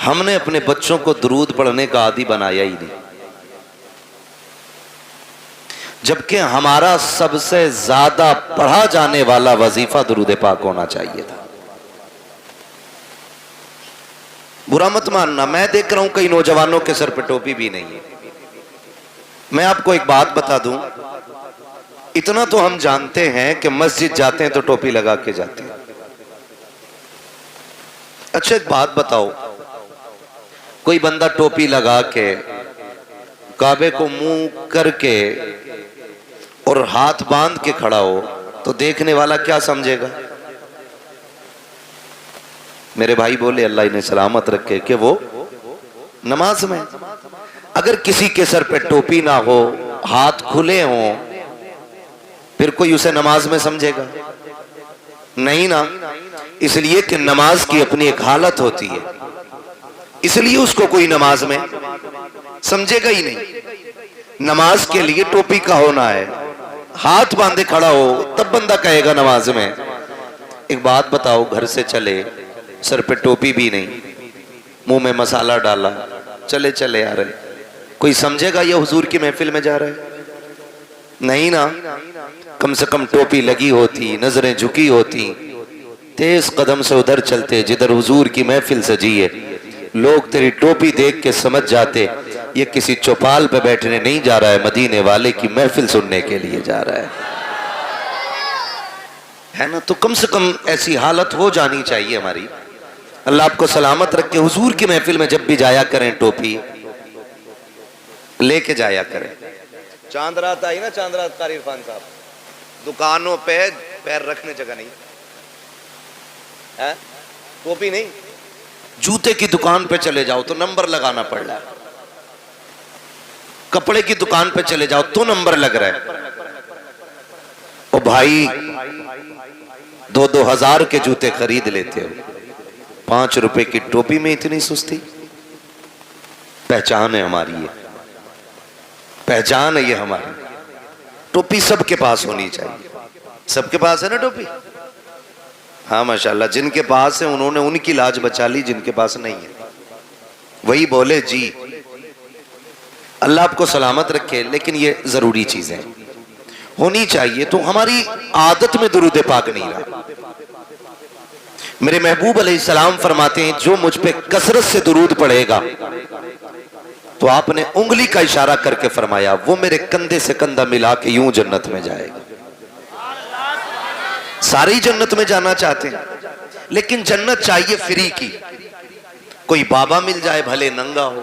ہم نے اپنے بچوں کو درود پڑھنے کا عادی بنایا ہی نہیں، جبکہ ہمارا سب سے زیادہ پڑھا جانے والا وظیفہ درود پاک ہونا چاہیے تھا۔ برا مت ماننا، میں دیکھ رہا ہوں کئی نوجوانوں کے سر پہ ٹوپی بھی نہیں ہے۔ میں آپ کو ایک بات بتا دوں، اتنا تو ہم جانتے ہیں کہ مسجد جاتے ہیں تو ٹوپی لگا کے جاتے ہیں۔ اچھا ایک بات بتاؤ، کوئی بندہ ٹوپی لگا کے کعبے کو منہ کر کے اور ہاتھ باندھ کے کھڑا ہو تو دیکھنے والا کیا سمجھے گا؟ میرے بھائی بولے اللہ انہیں سلامت رکھے کہ وہ نماز میں۔ اگر کسی کے سر پہ ٹوپی نہ ہو، ہاتھ کھلے ہوں، پھر کوئی اسے نماز میں سمجھے گا؟ نہیں نا، اس لیے کہ نماز کی اپنی ایک حالت ہوتی ہے، اس لیے اس کو کوئی نماز میں سمجھے گا ہی نہیں۔ نماز کے لیے ٹوپی کا ہونا ہے، ہاتھ باندھے کھڑا ہو تب بندہ کہے گا نماز میں۔ ایک بات بتاؤ، گھر سے چلے سر پہ ٹوپی بھی نہیں، منہ میں مسالہ ڈالا، چلے چلے آ رہے، کوئی سمجھے گا یہ حضور کی محفل میں جا رہے؟ نہیں نا، کم سے کم ٹوپی لگی ہوتی، نظریں جھکی ہوتی، تیز قدم سے ادھر چلتے جدھر حضور کی محفل سجی ہے، لوگ تیری ٹوپی دیکھ کے سمجھ جاتے یہ کسی چوپال پہ بیٹھنے نہیں جا رہا ہے، مدینے والے کی محفل سننے کے لیے جا رہا ہے نا؟ تو کم سے کم ایسی حالت ہو جانی چاہیے ہماری۔ اللہ آپ کو سلامت رکھے، حضور کی محفل میں جب بھی جایا کریں ٹوپی لے کے جایا کریں۔ چاند رات آئی نا، چاند رات قاری عرفان صاحب، دکانوں پہ پیر رکھنے جگہ نہیں ہے، ٹوپی نہیں، جوتے کی دکان پہ چلے جاؤ تو نمبر لگانا پڑ رہا ہے، کپڑے کی دکان پہ چلے جاؤ تو نمبر لگ رہا ہے۔ او بھائی، 2,000 کے جوتے خرید لیتے ہو، 5 روپے کی ٹوپی میں اتنی سستی؟ پہچان ہے ہماری، یہ پہچان ہے، یہ ہماری ٹوپی سب کے پاس ہونی چاہیے۔ سب کے پاس ہے نا ٹوپی؟ ہاں ماشاءاللہ، جن کے پاس ہے انہوں نے ان کی لاج بچا لی، جن کے پاس نہیں ہے وہی بولے جی۔ اللہ آپ کو سلامت رکھے، لیکن یہ ضروری چیزیں ہونی چاہیے۔ تو ہماری عادت میں درود پاک نہیں رہا۔ میرے محبوب علیہ السلام فرماتے ہیں جو مجھ پہ کثرت سے درود پڑھے گا، تو آپ نے انگلی کا اشارہ کر کے فرمایا وہ میرے کندھے سے کندھا ملا کے یوں جنت میں جائے گا۔ سارے ہی جنت میں جانا چاہتے ہیں، لیکن جنت چاہیے فری کی۔ کوئی بابا مل جائے بھلے ننگا ہو،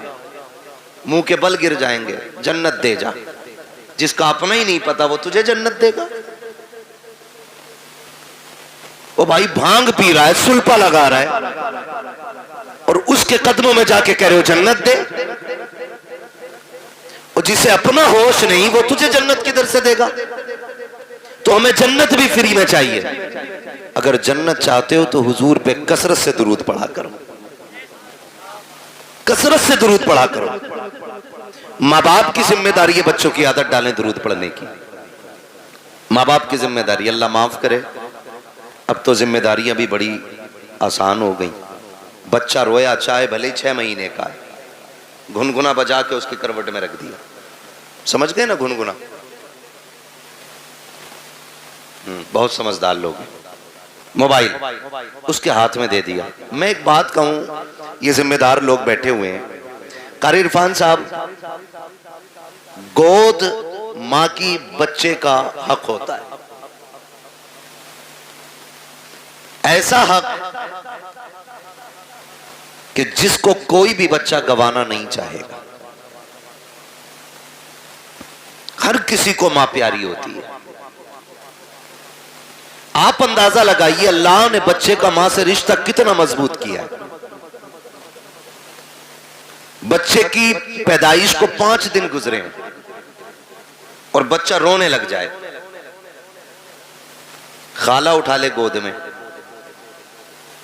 منہ کے بل گر جائیں گے، جنت دے جا۔ جس کا اپنا ہی نہیں پتا وہ تجھے جنت دے گا؟ وہ بھائی بھانگ پی رہا ہے، سلپا لگا رہا ہے، اور اس کے قدموں میں جا کے کہہ رہے ہو جنت دے؟ اور جسے اپنا ہوش نہیں وہ تجھے جنت کدھر سے دے گا؟ تو ہمیں جنت بھی فری میں چاہیے۔ اگر جنت چاہتے ہو تو حضور پہ کثرت سے درود پڑھا کرو، کثرت سے درود پڑھا کرو۔ ماں باپ کی ذمہ داری ہے بچوں کی عادت ڈالیں درود پڑھنے کی، ماں باپ کی ذمہ داری۔ اللہ معاف کرے، اب تو ذمہ داریاں بھی بڑی آسان ہو گئیں۔ بچہ رویا چاہے بھلے 6 مہینے کا ہے، گھنگنا بجا کے اس کی کروٹ میں رکھ دیا، سمجھ گئے نا گھنگنا؟ بہت سمجھدار لوگ ہیں۔ موبائل اس کے ہاتھ میں دے دیا۔ میں ایک بات کہوں، یہ ذمہ دار لوگ بیٹھے ہوئے ہیں، قاری عرفان صاحب، گود ماں کی بچے کا حق ہوتا ہے، ایسا حق کہ جس کو کوئی بھی بچہ گوانا نہیں چاہے گا۔ ہر کسی کو ماں پیاری ہوتی ہے۔ آپ اندازہ لگائیے اللہ نے بچے کا ماں سے رشتہ کتنا مضبوط کیا ہے۔ بچے کی پیدائش کو 5 دن گزرے ہیں اور بچہ رونے لگ جائے، خالہ اٹھا لے گود میں،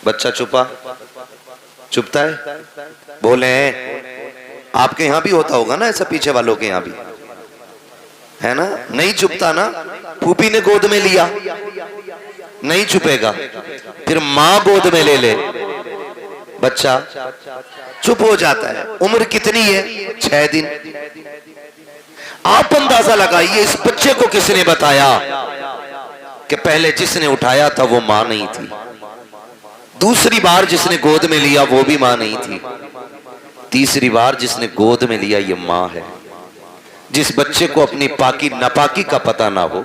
بچہ چپتا ہے؟ بولے آپ کے یہاں بھی ہوتا ہوگا نا ایسا، پیچھے والوں کے یہاں بھی ہے نا؟ نہیں چپتا نا۔ پھوپھی نے گود میں لیا، نہیں چپے گا۔ پھر ماں گود میں لے لے، بچہ چپ ہو جاتا ہے. عمر کتنی ہے؟ 6 دن. آپ اندازہ لگائیے اس بچے کو کس نے بتایا کہ پہلے جس نے اٹھایا تھا وہ ماں نہیں تھی, دوسری بار جس نے گود میں لیا وہ بھی ماں نہیں تھی, تیسری بار جس نے گود میں لیا یہ ماں ہے. جس بچے کو اپنی پاکی ناپاکی کا پتہ نہ ہو,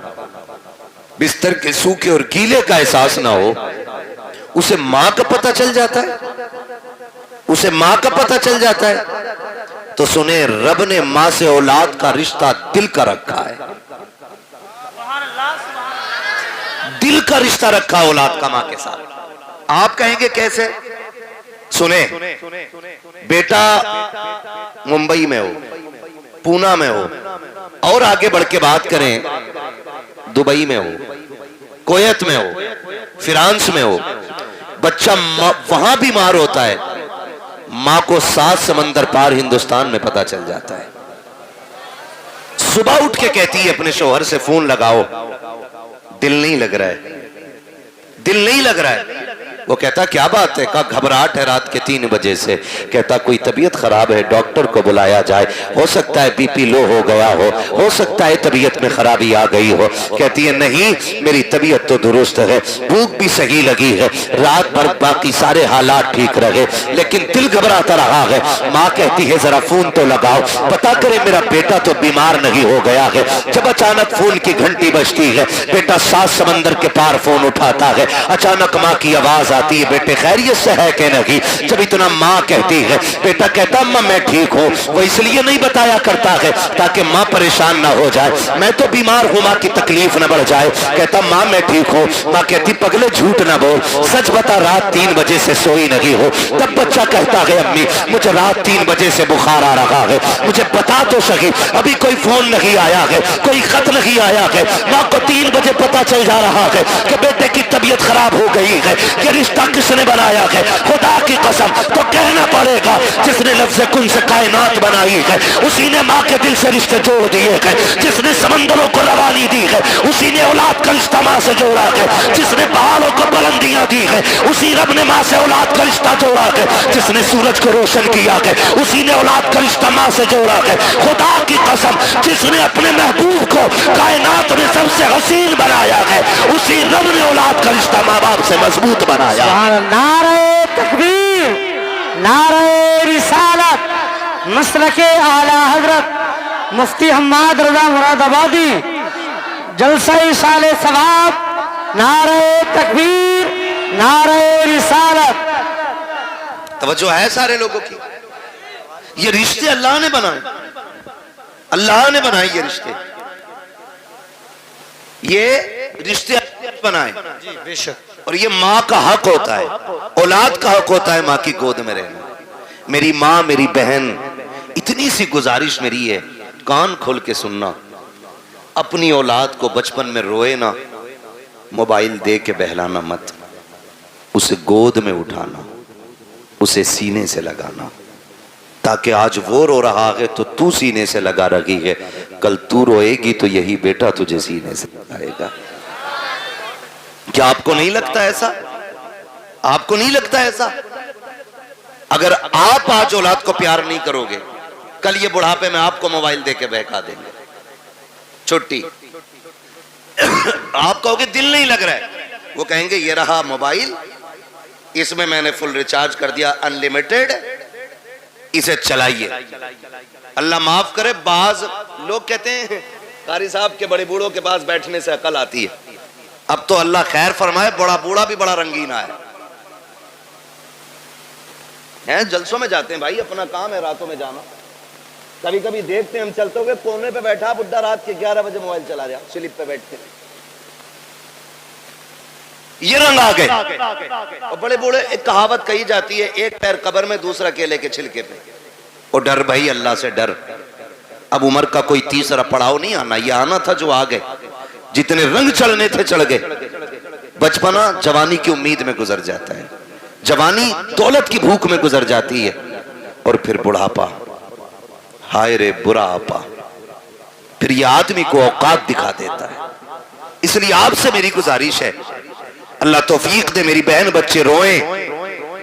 بستر کے سوکھے اور گیلے کا احساس نہ ہو, اسے ماں کا پتہ چل جاتا ہے, اسے ماں کا پتہ چل جاتا ہے. تو سنیں, رب نے ماں سے اولاد کا رشتہ دل کا رکھا ہے, دل کا رشتہ رکھا اولاد کا ماں کے ساتھ. آپ کہیں گے کیسے؟ سنیں, بیٹا ممبئی میں ہو, پونا میں ہو, اور آگے بڑھ کے بات کریں دبئی میں ہو, کویت میں ہو, فرانس میں ہو, بچہ وہاں بیمار ہوتا ہے, ماں کو 7 سمندر پار ہندوستان میں پتہ چل جاتا ہے. صبح اٹھ کے کہتی ہے اپنے شوہر سے فون لگاؤ, دل نہیں لگ رہا ہے, دل نہیں لگ رہا ہے. وہ کہتا کیا بات ہے؟ کہا گھبراہٹ ہے رات کے 3 بجے سے. کہتا کوئی طبیعت خراب ہے, ڈاکٹر کو بلایا جائے, ہو سکتا ہے بی پی لو ہو گیا ہو سکتا ہے طبیعت میں خرابی آ گئی ہو. کہتی ہے نہیں, میری طبیعت تو درست ہے, بھوک بھی صحیح لگی ہے, رات بھر باقی سارے حالات ٹھیک رہے, لیکن دل گھبراتا رہا ہے. ماں کہتی ہے ذرا فون تو لگاؤ, پتا کرے میرا بیٹا تو بیمار نہیں ہو گیا ہے. جب اچانک فون کی گھنٹی بجتی ہے, بیٹا 7 سمندر کے پار فون اٹھاتا ہے. اچانک ماں کی آواز آتی ہے, بیٹے خیریت سے ہے کہ نہیں؟ جب اتنا ماں کہتی ہے, بیٹا کہتا اماں میں ٹھیک ہوں. وہ اس لیے نہیں بتایا کرتا ہے تاکہ ماں پریشان نہ ہو جائے, میں تو بیمار ہوں, ماں کی تکلیف نہ بڑھ جائے. کہتا ماں میں ٹھیک ہوں. ماں کہتی پگلے جھوٹ نہ بول, سچ بتا رات 3 بجے سے سوئی نہیں ہو. تب بچہ کہتا ہے امی مجھے رات 3 بجے سے بخار آ رہا ہے, مجھے بتا تو سکی, ابھی کوئی فون نہیں آیا ہے, کوئی خط نہیں آیا ہے. ماں کو 3 بجے پتا چل جا رہا ہے کہ بیٹے کی طبیعت خراب ہو گئی ہے. یہ رشتہ کس نے بنایا ہے؟ خدا کی قسم تو کہنا پڑے گا جس نے لفظ کن سے کائنات بنائی ہے اسی نے ماں کے دل سے رشتے جوڑ دیے ہیں. جس نے سمندروں کو روانی دی ہے اسی نے اولاد کا رشتہ ماں سے جوڑا ہے. جس نے پہاڑوں کو بلندیاں دی ہے اسی رب نے ماں سے اولاد کا رشتہ جوڑا ہے. جس نے سورج کو روشن کیا ہے اسی نے اولاد کا رشتہ ماں سے جوڑا ہے. خدا کی قسم جس نے اپنے محبوب کو کائنات میں سب سے حسین بنایا ہے اسی رب نے اولاد کا رشتہ ماں باپ سے مضبوط بنایا. نعرہ تکبیر, نعرہ رسالت, مسلک اعلی حضرت مفتی حماد رضا مراد آبادی, جلسہ سال ثواب, نعرہ تکبیر, نعرہ رسالت. توجہ ہے سارے لوگوں کی؟ یہ رشتے اللہ نے بنائے, اللہ نے بنائے یہ رشتے, یہ رشتے بنائے. بے شک. اور یہ ماں کا حق ہوتا ہے, اولاد کا حق ہوتا ہے ماں کی گود میں رہنا. میری ماں, میری بہن, اتنی سی گزارش میری ہے, کان کھول کے سننا, اپنی اولاد کو بچپن میں روئے نا, موبائل دے کے بہلانا مت, اسے گود میں اٹھانا, اسے سینے سے لگانا, تاکہ آج وہ رو رہا ہے تو تو سینے سے لگا رہی ہے, کل تو روئے گی تو یہی بیٹا تجھے سینے سے لگائے گا. کیا آپ کو نہیں لگتا ایسا؟ آپ کو نہیں لگتا ایسا؟ اگر آپ آج اولاد کو پیار نہیں کرو گے, کل یہ بڑھاپے میں آپ کو موبائل دے کے بہکا دیں گے, چھٹی. آپ کہو گے دل نہیں لگ رہا ہے, وہ کہیں گے یہ رہا موبائل, اس میں نے فل ریچارج کر دیا, انلیمیٹڈ, اسے چلائیے. اللہ معاف کرے, بعض لوگ کہتے ہیں قاری صاحب کے بڑے بوڑھوں کے پاس بیٹھنے سے عقل آتی ہے. اب تو اللہ خیر فرمائے, بڑا بوڑھا بھی بڑا رنگین ہے. جلسوں میں جاتے ہیں بھائی, اپنا کام ہے راتوں میں جانا. کبھی کبھی دیکھتے ہیں ہم چلتے ہوئے, کونے پہ بیٹھا بڈھا رات کے 11 بجے موبائل چلا رہا, سلپ پہ بیٹھتے. یہ رنگ آ گئے. اور بڑے بوڑھے, ایک کہاوت کہی جاتی ہے, ایک پیر قبر میں دوسرا کیلے کے چھلکے پہ. اور ڈر بھائی, اللہ سے ڈر. اب عمر کا کوئی تیسرا پڑاؤ نہیں آنا, یہ آنا تھا جو آ گئے. جتنے رنگ چڑھنے تھے چڑھ گئے. بچپنا جوانی کی امید میں گزر جاتا ہے, جوانی دولت کی بھوک میں گزر جاتی ہے, اور پھر بڑھاپا, ہائے رے برا آپا, پھر یہ آدمی کو اوقات دکھا دیتا ہے. اس لیے آپ سے میری گزارش ہے, اللہ توفیق دے, میری بہن بچے روئیں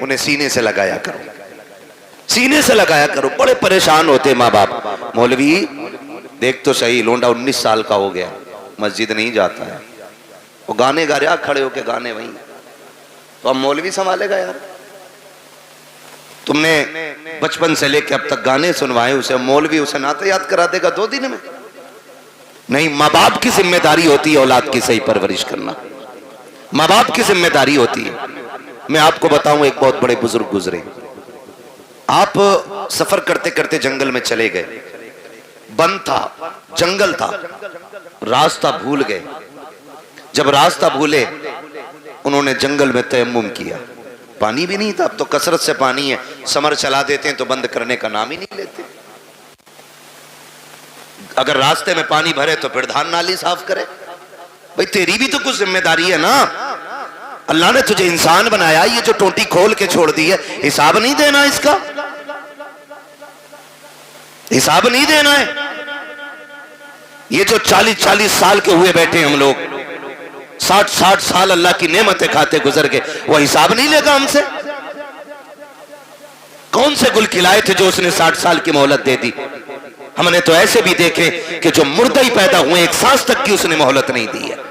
انہیں سینے سے لگایا کرو, سینے سے لگایا کرو. بڑے پریشان ہوتے ماں باپ, مولوی دیکھ تو صحیح لونڈا 19 سال کا ہو گیا, مسجد نہیں جاتا ہے, وہ گانے گا رہا, کھڑے ہو کے گانے وہیں, تو اب مولوی سنبھالے گا یار؟ تم نے بچپن سے لے کے اب تک گانے سنوائے اسے, مولوی اسے نعت یاد کرا دے گا 2 دن میں؟ نہیں, ماں باپ کی ذمہ داری ہوتی ہے اولاد کی صحیح پرورش کرنا, ماں باپ کی ذمہ داری ہوتی ہے. میں آپ کو بتاؤں, ایک بہت بڑے بزرگ گزرے, آپ سفر کرتے کرتے جنگل میں چلے گئے, بند تھا, جنگل تھا, راستہ بھول گئے. جب راستہ بھولے انہوں نے جنگل میں تیمم کیا, پانی بھی نہیں تھا, اب تو کثرت سے پانی ہے, سمر چلا دیتے ہیں تو بند کرنے کا نام ہی نہیں لیتے. اگر راستے میں پانی بھرے تو پھر دھان نالی صاف کرے. بھئی تیری بھی تو کچھ ذمہ داری ہے نا, اللہ نے تجھے انسان بنایا, یہ جو ٹوٹی کھول کے چھوڑ دی ہے, حساب نہیں دینا اس کا, حساب نہیں دینا ہے. یہ جو 40 سال کے ہوئے بیٹھے ہم لوگ, 60 سال اللہ کی نعمتیں کھاتے گزر گئے, وہ حساب نہیں لے گا ہم سے؟ کون سے گل کھلائے تھے جو اس نے 60 سال کی مہلت دے دی؟ ہم نے تو ایسے بھی دیکھے کہ جو مردہ ہی پیدا ہوئے, 1 سانس تک کی اس نے مہلت نہیں دی ہے.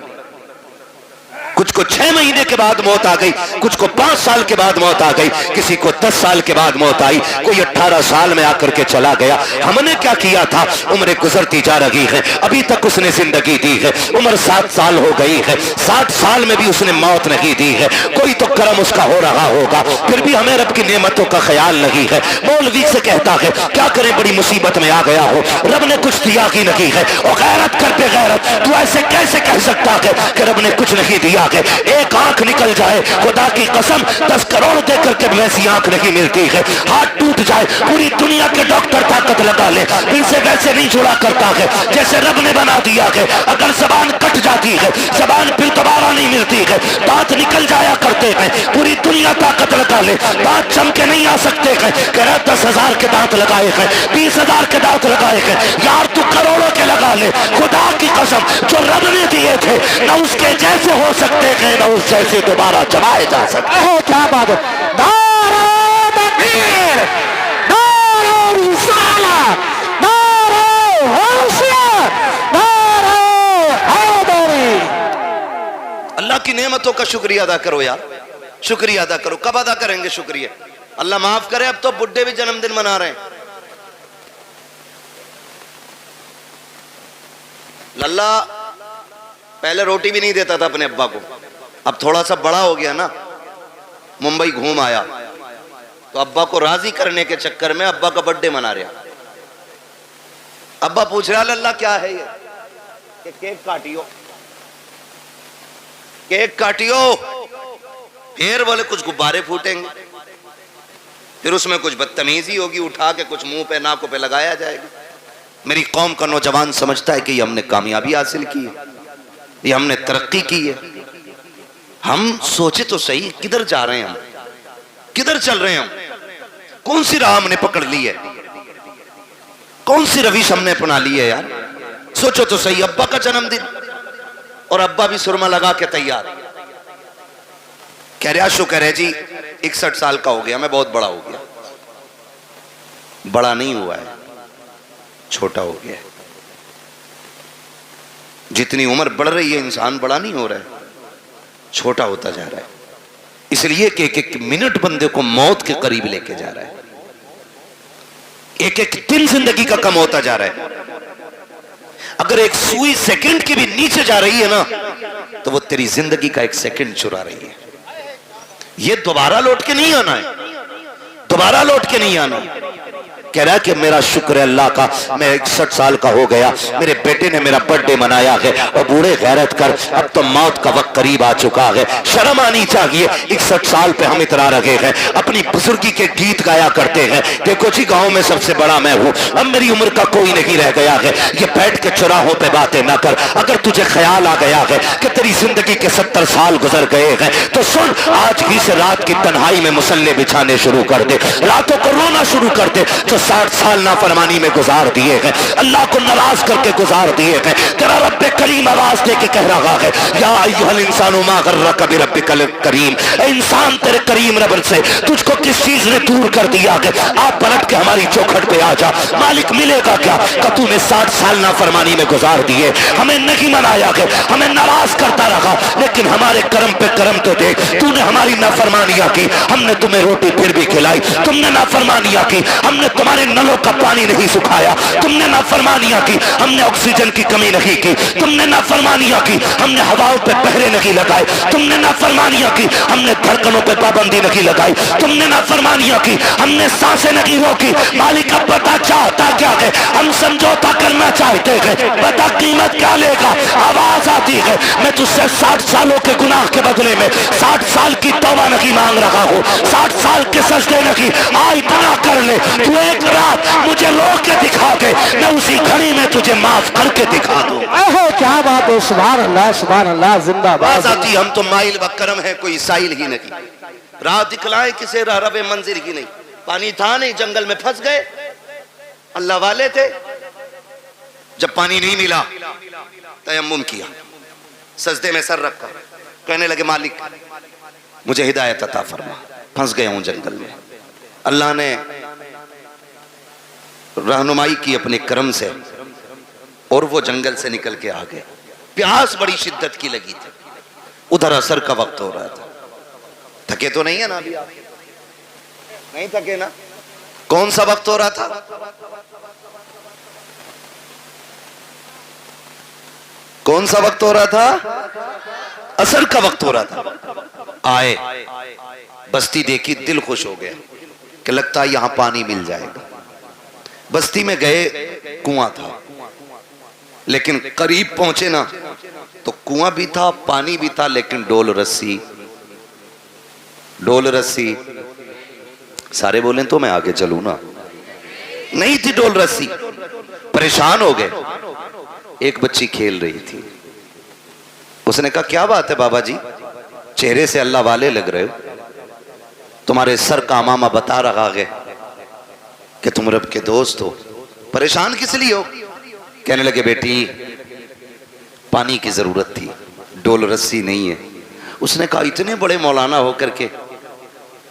کچھ کو 6 مہینے کے بعد موت آ گئی, کچھ کو 5 سال کے بعد موت آ گئی, کسی کو 10 سال کے بعد موت آئی, کوئی 18 سال میں آ کر کے چلا گیا. ہم نے کیا کیا تھا؟ عمریں گزرتی جا رہی ہے, ابھی تک اس نے زندگی دی ہے, عمر 7 سال ہو گئی ہے, 60 سال میں بھی اس نے موت نہیں دی ہے. کوئی تو کرم اس کا ہو رہا ہوگا, پھر بھی ہمیں رب کی نعمتوں کا خیال نہیں ہے. مولوی سے کہتا ہے کیا کریں, بڑی مصیبت میں آ گیا ہو, رب نے کچھ دیا ہی نہیں ہے. اور غیرت کر پہ غیرت, تو ایسے کیسے کہہ سکتا ہے کہ رب نے کچھ نہیں دیا؟ ایک آنکھ نکل جائے, خدا کی قسم 10 کروڑ دے کر کے ویسی آنکھ نہیں ملتی ہے. ہاتھ ٹوٹ جائے, پوری دنیا کے ڈاکٹر طاقت لگا لے, ان سے ویسے نہیں جڑا کرتا ہے جیسے رب نے بنا دیا ہے. اگر زبان کٹ جاتی ہے, زبان پھر دوبارہ نہیں ملتی ہے, دانت نکل جایا کرتے ہیں, پوری دنیا طاقت لگا لے, دانت چم کے نہیں آ سکتے ہیں. کہہ رہا 10,000 کے دانت لگائے ہیں, 20,000 کے دانت لگائے ہیں, یار تو کروڑوں کے لگا لے, خدا کی قسم جو رب نے دیے تھے نہ اس کے جیسے ہو سکتے ہیں, نہ اس جیسے دوبارہ جمائے جا سکتے ہیں. کیا بات ہے, نعرہ تکبیر, نعرہ رسالت, نعرہ حیثیت, نعرہ حیدری. اللہ کی نعمتوں کا شکریہ ادا کرو یار, شکریہ ادا کرو. کب ادا کریں گے شکریہ؟ اللہ معاف کرے, اب تو بڈھے بھی جنم دن منا رہے ہیں. للہ پہلے روٹی بھی نہیں دیتا تھا اپنے ابا کو, اب تھوڑا سا بڑا ہو گیا نا, ممبئی گھوم آیا تو ابا کو راضی کرنے کے چکر میں ابا کا برتھ ڈے منا رہا. ابا پوچھ رہا للہ کیا ہے یہ, کہ کیک کاٹیو, کیک کاٹیو. پھر بولے کچھ غبارے پھوٹیں گے, پھر اس میں کچھ بدتمیزی ہوگی, اٹھا کے کچھ منہ پہ ناکوں پہ لگایا جائے گا. میری قوم کا نوجوان سمجھتا ہے کہ یہ ہم نے کامیابی حاصل کی ہے, یہ ہم نے ترقی کی ہے. ہم سوچے تو صحیح, کدھر جا رہے ہیں ہم, کدھر چل رہے ہیں ہم, کون سی راہ ہم نے پکڑ لی ہے, کون سی روش ہم نے اپنا لی ہے یار. سوچو تو صحیح, ابا کا جنم دن اور ابا بھی سرما لگا کے تیار, کہہ رہا شکر ہے جی 61 سال کا ہو گیا, میں بہت بڑا ہو گیا. بڑا نہیں ہوا ہے, چھوٹا ہو گیا. جتنی عمر بڑھ رہی ہے انسان بڑا نہیں ہو رہا ہے, چھوٹا ہوتا جا رہا ہے. اس لیے کہ ایک منٹ بندے کو موت کے قریب لے کے جا رہا ہے, ایک دن زندگی کا کم ہوتا جا رہا ہے. اگر ایک سوئی سیکنڈ کی بھی نیچے جا رہی ہے نا تو وہ تیری زندگی کا 1 سیکنڈ چرا رہی ہے. یہ دوبارہ لوٹ کے نہیں آنا ہے, دوبارہ لوٹ کے نہیں آنا. کہہ رہا ہے کہ میرا شکر ہے اللہ کا, میں 61 سال کا ہو گیا, میرے بیٹے نے میرا برتھ ڈے منایا ہے, اور بوڑھے غیرت کر, اب تو موت کا وقت قریب آ چکا ہے, شرم آنی چاہیے. 61 سال پہ ہم اترا رہے ہیں, اپنی بزرگی کے گیت گایا کرتے ہیں, دیکھو جی گاؤں میں سب سے بڑا میں ہوں, اب میری عمر کا کوئی نہیں رہ گیا ہے. یہ بیٹھ کے چوراہوں پہ باتیں نہ کر. اگر تجھے خیال آ گیا ہے کہ تیری زندگی کے 70 سال گزر گئے ہیں تو سن, آج ہی سے رات کی تنہائی میں مسلے بچھانے شروع کر دے, راتوں کو رونا شروع کر دے. جو 60 سال نافرمانی میں گزار دیے ہیں، اللہ کو ناراض کر کے گزار دیے ہیں. تیرا رب کریم آواز دے کے کہہ رہا ہے یا ایھا الانسان ما غرک بربک الکریم، اے انسان تیرے کریم رب سے تجھ کو کس چیز نے دور کر دیا کہ آپ پلٹ کے ہماری چوکھٹ پہ آ جا. مالک ملے گا کیا کہ تو نے 60 سال نافرمانی میں گزار دیے، ہمیں نہیں منایا کہ ہمیں ناراض کرتا رہا، لیکن ہمارے کرم پہ کرم تو دیکھ. تو نے ہماری نافرمانیاں کی، ہم نے تمہیں روٹی پھر بھی کھلائی. تم نے نافرمانیاں کی، ہم نے تمہارے نلوں کا پانی نہیں سکھایا. تم نے نافرمانیاں کی، ہم نے آکسیجن کی کمی نہیں کی. تم نے نافرمانیاں کی، ہم نے ہواؤں پہ پہرے نہیں لگائے. تم نے نافرمانیاں کی، ہم نے دھڑکنوں پہ پابندی نہیں لگائی. تم نے نافرمانیاں کی، ہم نے سانسیں نہیں روکی. مالک اب بتا چاہتا کیا ہے؟ ہم سمجھوتا کرنا چاہتے ہیں، بتا قیمت کیا لے گا؟ آواز آتی ہے میں تجھ سے 60 سالوں کے گناہ کے بدلے میں 60 سال کی توبہ نہیں مانگ رہا ہوں، 60 سال کے سجدے نہیں. آج اتنا کر لے، تو ایک رات مجھے لو کے دکھا دے، میں اسی گھڑی میں تجھے معاف کر کے دکھا دوں. کیا بات ہے، سبحان اللہ سبحان اللہ، زندہ باد. آتی ہم تو مائل بکرم ہے، کوئی سائل ہی نہیں. راہ دکھلائے کسے راہ رب منزل ہی نہیں. پانی تھا نہیں، جنگل میں پھنس گئے. اللہ والے تھے، جب پانی نہیں ملا تیمم کیا، سجدے میں سر رکھا، کہنے لگے مالک مجھے ہدایت عطا فرما، پھنس گیا ہوں جنگل میں. اللہ نے رہنمائی کی اپنے کرم سے اور وہ جنگل سے نکل کے آ گئے. پیاس بڑی شدت کی لگی تھی، ادھر عصر کا وقت ہو رہا تھا. تھکے تو نہیں ہے نا ابھی؟ آپ نہیں تھکے نا؟ کون سا وقت ہو رہا تھا؟ کون سا وقت ہو رہا تھا؟ عصر کا وقت ہو رہا تھا. آئے، بستی دیکھی، دل خوش ہو گیا کہ لگتا ہے یہاں پانی مل جائے گا. بستی میں گئے، کنواں تھا، لیکن قریب پہنچے نا تو کنواں بھی تھا، پانی بھی تھا، لیکن ڈول رسی. ڈول رسی سارے بولیں تو میں آگے چلوں نا، نہیں تھی ڈول رسی. پریشان ہو گئے. ایک بچی کھیل رہی تھی، اس نے کہا کیا بات ہے بابا جی، چہرے سے اللہ والے لگ رہے ہو، تمہارے سر کا امامہ بتا رہا ہے کہ تم رب کے دوست ہو، پریشان کس لیے ہو؟ کہنے لگے بیٹی پانی کی ضرورت تھی، ڈول رسی نہیں ہے. اس نے کہا اتنے بڑے مولانا ہو کر کے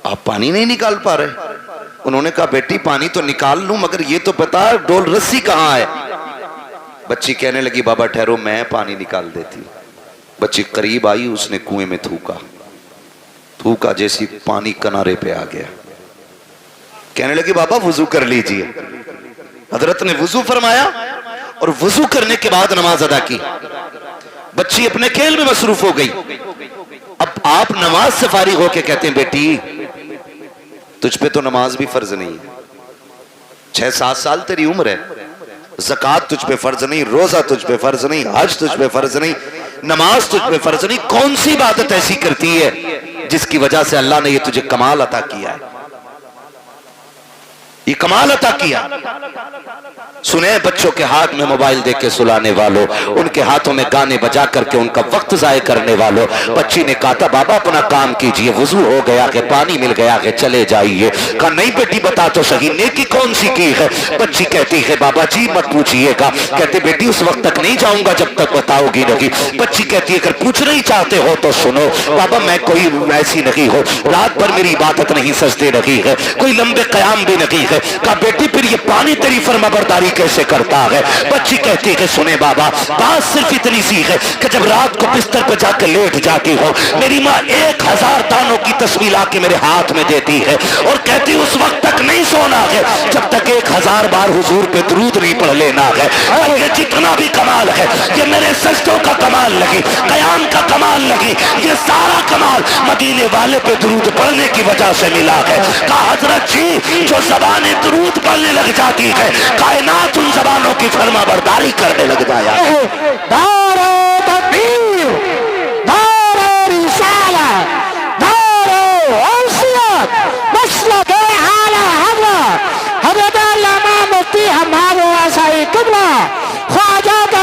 آپ پانی نہیں نکال پا رہے؟ انہوں نے کہا بیٹی پانی تو نکال لوں مگر یہ تو بتا ڈول رسی کہاں ہے. بچی کہنے لگی بابا ٹھہرو میں پانی نکال دیتی. بچی قریب آئی، اس نے کنویں میں تھوکا، جیسی پانی کنارے پہ آ گیا. کہنے لگی بابا وضو کر لیجئے. حضرت نے وضو فرمایا اور وضو کرنے کے بعد نماز ادا کی. بچی اپنے کھیل میں مصروف ہو گئی. اب آپ نماز سے فارغ ہو کے کہتے ہیں بیٹی تجھ پہ تو نماز بھی فرض نہیں ہے، 6-7 سال تیری عمر ہے، زکوٰۃ تجھ پہ فرض نہیں، روزہ تجھ پہ فرض نہیں، حج تجھ پہ فرض نہیں، نماز تجھ پہ فرض نہیں. کون سی عبادت ایسی کرتی ہے جس کی وجہ سے اللہ نے یہ تجھے کمال عطا کیا ہے؟ یہ کمال عطا کیا. سنیں بچوں کے ہاتھ میں موبائل دے کے سلانے والوں، ان کے ہاتھوں میں گانے بجا کر کے ان کا وقت ضائع کرنے والوں. بچی نے کہا تھا بابا اپنا کام کیجئے، وضو ہو گیا کہ پانی مل گیا کہ چلے جائیے. کہا نہیں بیٹی بتا تو صحیح نیکی کون سی کی ہے؟ بچی کہتی ہے بابا جی مت پوچھئے گا. کہتے بیٹی اس وقت تک نہیں جاؤں گا جب تک بتاؤ گی نہیں. بچی کہتی ہے اگر پوچھنا ہی چاہتے ہو تو سنو بابا میں کوئی ایسی نہیں ہو، رات بھر میری عبادت نہیں سجدے نہیں ہے، کوئی لمبے قیام بھی نہیں ہے. کہا بیٹی پھر یہ پانی تیری فرمانبرداری کیسے کرتا ہے؟ بچی کہتی ہے سنے بابا بات صرف اتنی سی ہے کہ جب رات کو بستر پہ جا کے لیٹ جاتی ہو میری ماں 1000 دانوں کی تسبیح لا کے میرے ہاتھ میں دیتی ہے اور کہتی اس وقت تک نہیں سونا ہے جب تک 1000 بار حضور پہ درود نہیں پڑھ لینا ہے. یہ جتنا بھی کمال ہے یہ میرے سجدوں کا کمال لگی، قیام کا کمال لگی، یہ سارا کمال مدینے والے پہ درود پڑھنے کی وجہ سے ملا ہے. کہا حضرت جی جو زبانیں درود پڑھنے لگ جاتی ہے کائنات ان زبانوں کی فرما برداری کرنے لگ جایا. دار تکبیر، دار رسالت، دار غوثیت، مسلک اعلی حضرت حضرت علامہ مفتی ہمارے آسائی قبلہ خواجہ کا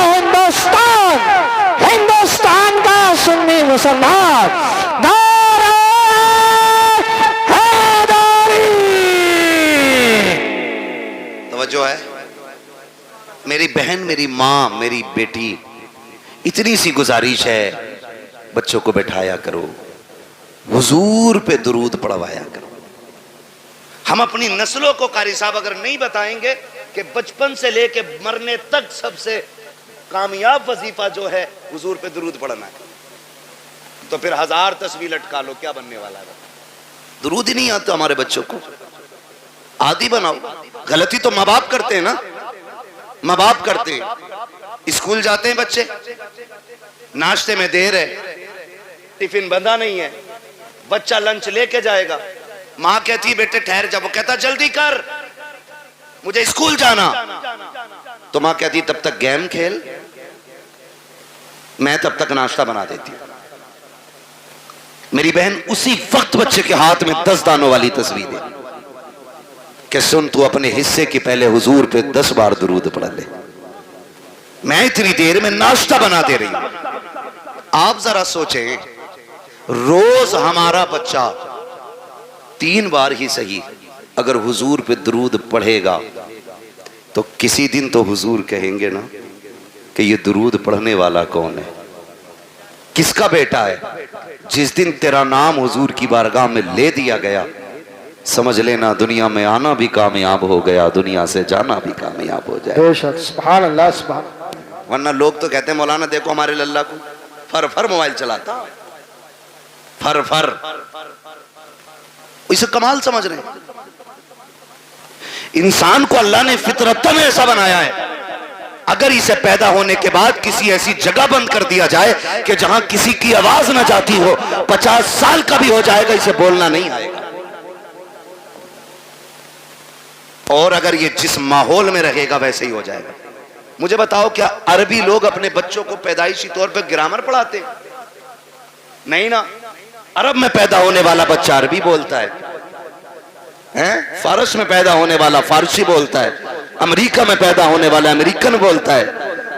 ہندوستان کا سنی مسلمان دار حیدری. توجہ ہے میری بہن، میری ماں، میری بیٹی، اتنی سی گزارش ہے بچوں کو بٹھایا کرو، حضور پہ درود پڑھوایا کرو۔ ہم اپنی نسلوں کو قاری صاحب اگر نہیں بتائیں گے کہ بچپن سے لے کے مرنے تک سب سے کامیاب وظیفہ جو ہے حضور پہ درود پڑھنا ہے، تو پھر 1000 تسبیح لٹکا لو، کیا بننے والا ہے؟ درود ہی نہیں آتا ہمارے بچوں کو، عادی بناؤ۔ غلطی تو ماں باپ کرتے ہیں نا، ماں باپ کرتے ہیں۔ اسکول جاتے ہیں بچے، ناشتے میں دیر ہے، ٹفن بندھا نہیں ہے، بچہ لنچ لے کے جائے گا، ماں کہتی ہے بیٹے ٹھہر جا، وہ کہتا جلدی کر مجھے اسکول جانا، تو ماں کہتی تب تک گیم کھیل، میں تب تک ناشتہ بنا دیتی ہوں۔ میری بہن اسی وقت بچے کے ہاتھ میں 10 دانوں والی تسبیح دے کہ سن تو اپنے حصے کی پہلے حضور پہ 10 بار درود پڑھ لے، میں اتنی دیر میں ناشتہ بنا دے رہی ہوں۔ آپ ذرا سوچیں، روز ہمارا بچہ 3 بار ہی صحیح اگر حضور پہ درود پڑھے گا تو کسی دن تو حضور کہیں گے نا کہ یہ درود پڑھنے والا کون ہے، کس کا بیٹا ہے۔ جس دن تیرا نام حضور کی بارگاہ میں لے دیا گیا، سمجھ لینا دنیا میں آنا بھی کامیاب ہو گیا، دنیا سے جانا بھی کامیاب ہو جائے۔ بے شک، سبحان اللہ، سبحان۔ ورنہ لوگ تو کہتے ہیں مولانا دیکھو ہمارے للہ کو فر موبائل چلاتا، فر اسے کمال سمجھ رہے ہیں۔ انسان کو اللہ نے فطرتاً ایسا بنایا ہے، اگر اسے پیدا ہونے کے بعد کسی ایسی جگہ بند کر دیا جائے کہ جہاں کسی کی آواز نہ جاتی ہو، 50 سال کا بھی ہو جائے گا اسے بولنا نہیں آئے گا۔ اور اگر یہ جس ماحول میں رہے گا ویسے ہی ہو جائے گا۔ مجھے بتاؤ کیا عربی لوگ اپنے بچوں کو پیدائشی طور پہ گرامر پڑھاتے؟ نہیں نا، عرب میں پیدا ہونے والا بچہ عربی بولتا ہے، فارس میں پیدا ہونے والا فارسی بولتا ہے، امریکہ میں پیدا ہونے والا امریکن بولتا ہے،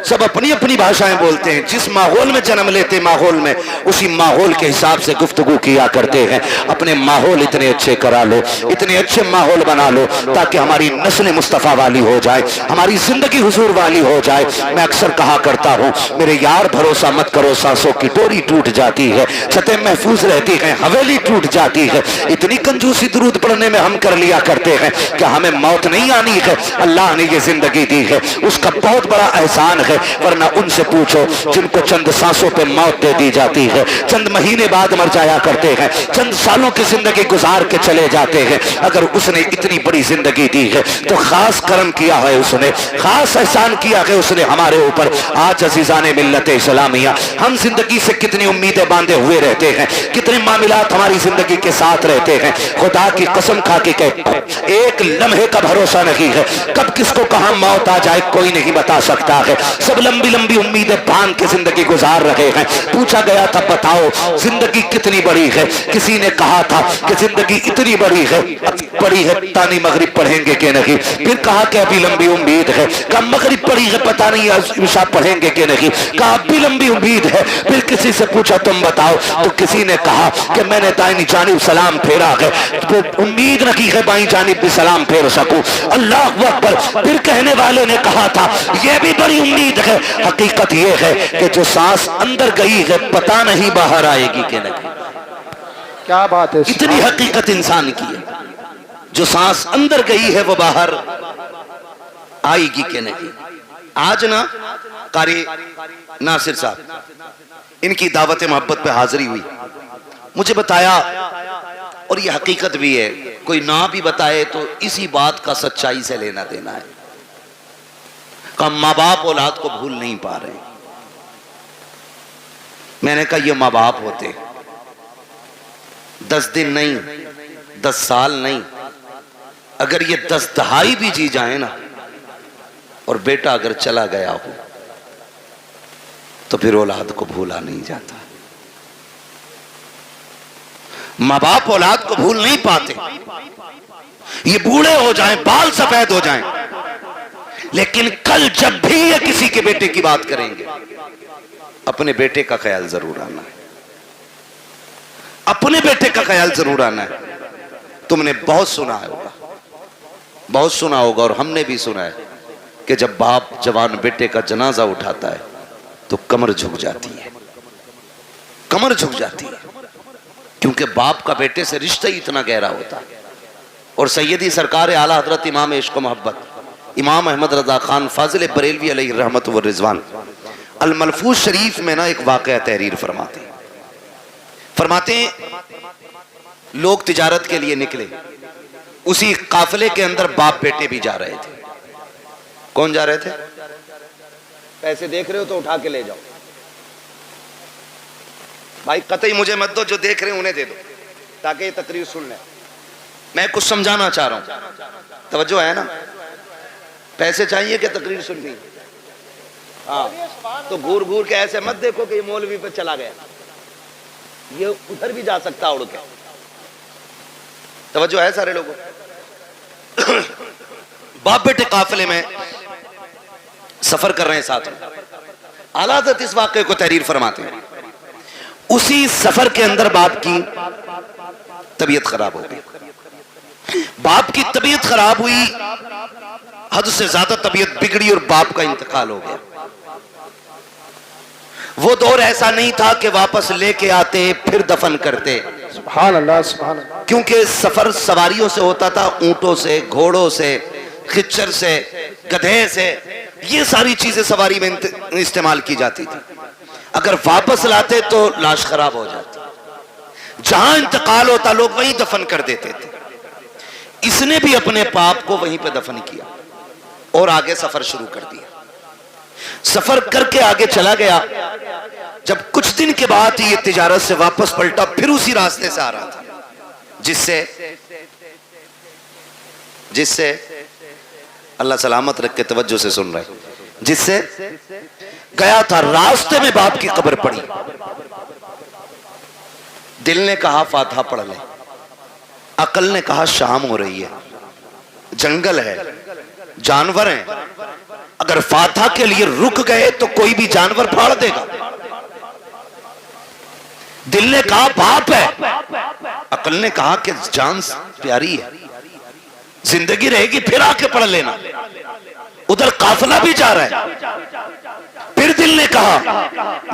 سب اپنی اپنی بھاشائیں بولتے ہیں۔ جس ماحول میں جنم لیتے ماحول میں اسی ماحول کے حساب سے گفتگو کیا کرتے ہیں۔ اپنے ماحول اتنے اچھے کرا لو، اتنے اچھے ماحول بنا لو تاکہ ہماری نسل مصطفیٰ والی ہو جائے، ہماری زندگی حضور والی ہو جائے۔ میں اکثر کہا کرتا ہوں میرے یار بھروسہ مت کرو، سانسوں کی ڈوری ٹوٹ جاتی ہے، چھتیں محفوظ رہتی ہیں، حویلی ٹوٹ جاتی ہے۔ اتنی کنجوسی درود پڑھنے میں ہم کر لیا کرتے ہیں کہ ہمیں موت نہیں آنی ہے، اللہ نے یہ زندگی دی ہے، اس کا بہت بڑا احسان ہے۔ ورنہ ان سے پوچھو جن کو چند سانسوں پہ موت دے دی جاتی ہے، چند مہینے بعد مر جایا کرتے ہیں، چند سالوں کی زندگی گزار کے چلے جاتے ہیں، اگر اس نے اتنی بڑی زندگی دی ہے تو خاص کرم کیا ہے، اس نے خاص احسان کیا ہے اس نے ہمارے اوپر۔ آج عزیزان ملت اسلامیہ ہم زندگی سے کتنی امیدیں باندھے ہوئے رہتے ہیں، کتنے معاملات ہماری زندگی کے ساتھ رہتے ہیں، خدا کی قسم کھا کے کہتا ہوں ایک لمحے کا بھروسہ نہیں ہے، کب کس کو کہاں موت آ جائے کوئی نہیں بتا سکتا ہے۔ سب لمبی لمبی امیدیں باندھ کے زندگی گزار رہے ہیں۔ پوچھا گیا تھا بتاؤ زندگی کتنی بڑی ہے، کسی نے کہا تھا کہ زندگی اتنی بڑی ہے، بڑی ہے تانی مغرب پڑھیں گے کہ نہیں، پھر کہا کہ ابھی لمبی امید ہے، کہا مغرب پڑھی ہے پتہ نہیں عشاء پڑھیں گے کہ نہیں، کہا ابھی لمبی امید ہے۔ پھر کسی سے پوچھا تم بتاؤ، تو کسی نے کہا کہ میں نے دائیں جانب سلام پھیرا ہے، تو امید رکھی ہے بائیں جانب بھی سلام پھیر سکوں۔ اللہ اکبر۔ پھر کہنے والے نے کہا تھا یہ بھی بڑی امید ہے۔ حقیقت یہ ہے کہ جو سانس اندر گئی ہے پتہ نہیں باہر آئے گی کہ نہیں۔ کیا بات ہے، اتنی حقیقت انسان کی ہے، جو سانس اندر گئی ہے وہ باہر آئے گی کہ نہیں۔ آج نا قاری ناصر صاحب ان کی دعوت محبت پہ حاضری ہوئی، مجھے بتایا اور یہ حقیقت بھی ہے، کوئی نہ بھی بتائے تو اسی بات کا سچائی سے لینا دینا ہے۔ کہ ماں باپ اولاد کو بھول نہیں پا رہے۔ میں نے کہا یہ ماں باپ ہوتے 10 دن نہیں 10 سال نہیں، اگر یہ 10 دہائی بھی جی جائیں نا اور بیٹا اگر چلا گیا ہو تو پھر اولاد کو بھولا نہیں جاتا۔ ماں باپ اولاد کو بھول نہیں پاتے، یہ بوڑھے ہو جائیں بال سفید ہو جائیں، لیکن کل جب بھی یہ کسی کے بیٹے کی بات کریں گے اپنے بیٹے کا خیال ضرور آنا ہے، اپنے بیٹے کا خیال ضرور آنا ہے۔ تم نے بہت سنا ہوگا، بہت سنا ہوگا اور ہم نے بھی سنا ہے کہ جب باپ جوان بیٹے کا جنازہ اٹھاتا ہے تو کمر جھک جاتی ہے، کمر جھک جاتی ہے، کیونکہ باپ کا بیٹے سے رشتہ ہی اتنا گہرا ہوتا ہے۔ اور سیدی سرکار اعلیٰ حضرت امام عشق و محبت امام احمد رضا خان فاضل بریلوی علیہ الرحمت والرضوان الملفوظ شریف میں نا ایک واقعہ تحریر فرماتے ہیں لوگ تجارت کے لیے نکلے، اسی قافلے کے اندر باپ بیٹے بھی جا رہے تھے۔ کون جا رہے تھے؟ پیسے دیکھ رہے ہو تو اٹھا کے لے جاؤ بھائی، قطعی مجھے مت دو، جو دیکھ رہے ہیں انہیں دے دو تاکہ یہ تقریر سن لیں۔ میں کچھ سمجھانا چاہ رہا ہوں، توجہ ہے نا؟ پیسے چاہیے کہ تقریر سننی؟ ہاں، تو گھور گھور کے ایسے مت دیکھو کہ یہ مولوی پہ چلا گیا، یہ ادھر بھی جا سکتا اڑ کے۔ توجہ ہے سارے لوگوں؟ باپ بیٹے قافلے میں سفر کر رہے ہیں ساتھ میں، اعلیٰ حضرت اس واقعے کو تحریر فرماتے ہیں۔ اسی سفر کے اندر باپ کی طبیعت خراب ہو گئی، باپ کی طبیعت خراب ہوئی، حد سے زیادہ طبیعت بگڑی اور باپ کا انتقال ہو گیا۔ وہ دور ایسا نہیں تھا کہ واپس لے کے آتے پھر دفن کرتے، سبحان اللہ سبحان اللہ، کیونکہ سفر سواریوں سے ہوتا تھا، اونٹوں سے، گھوڑوں سے، خچر سے، گدھے سے، یہ ساری چیزیں سواری میں استعمال کی جاتی تھی۔ اگر واپس لاتے تو لاش خراب ہو جاتی، جہاں انتقال ہوتا لوگ وہیں دفن کر دیتے تھے۔ اس نے بھی اپنے باپ کو وہیں پہ دفن کیا اور آگے سفر شروع کر دیا۔ سفر کر کے آگے چلا گیا، جب کچھ دن کے بعد یہ تجارت سے واپس پلٹا، پھر اسی راستے سے آ رہا تھا جس سے اللہ سلامت رکھ کے توجہ سے سن رہے، جس سے گیا تھا، راستے میں باپ کی قبر پڑی۔ دل نے کہا فاتحہ پڑھ لے، عقل نے کہا شام ہو رہی ہے، جنگل ہے، جانور ہیں، اگر فاتحہ کے لیے رک گئے تو کوئی بھی جانور پھاڑ دے گا۔ دل نے کہا باپ ہے، عقل نے کہا کہ جان پیاری ہے، زندگی رہے گی پھر آ کے پڑھ لینا، ادھر قافلہ بھی جا رہا ہے۔ پھر دل نے کہا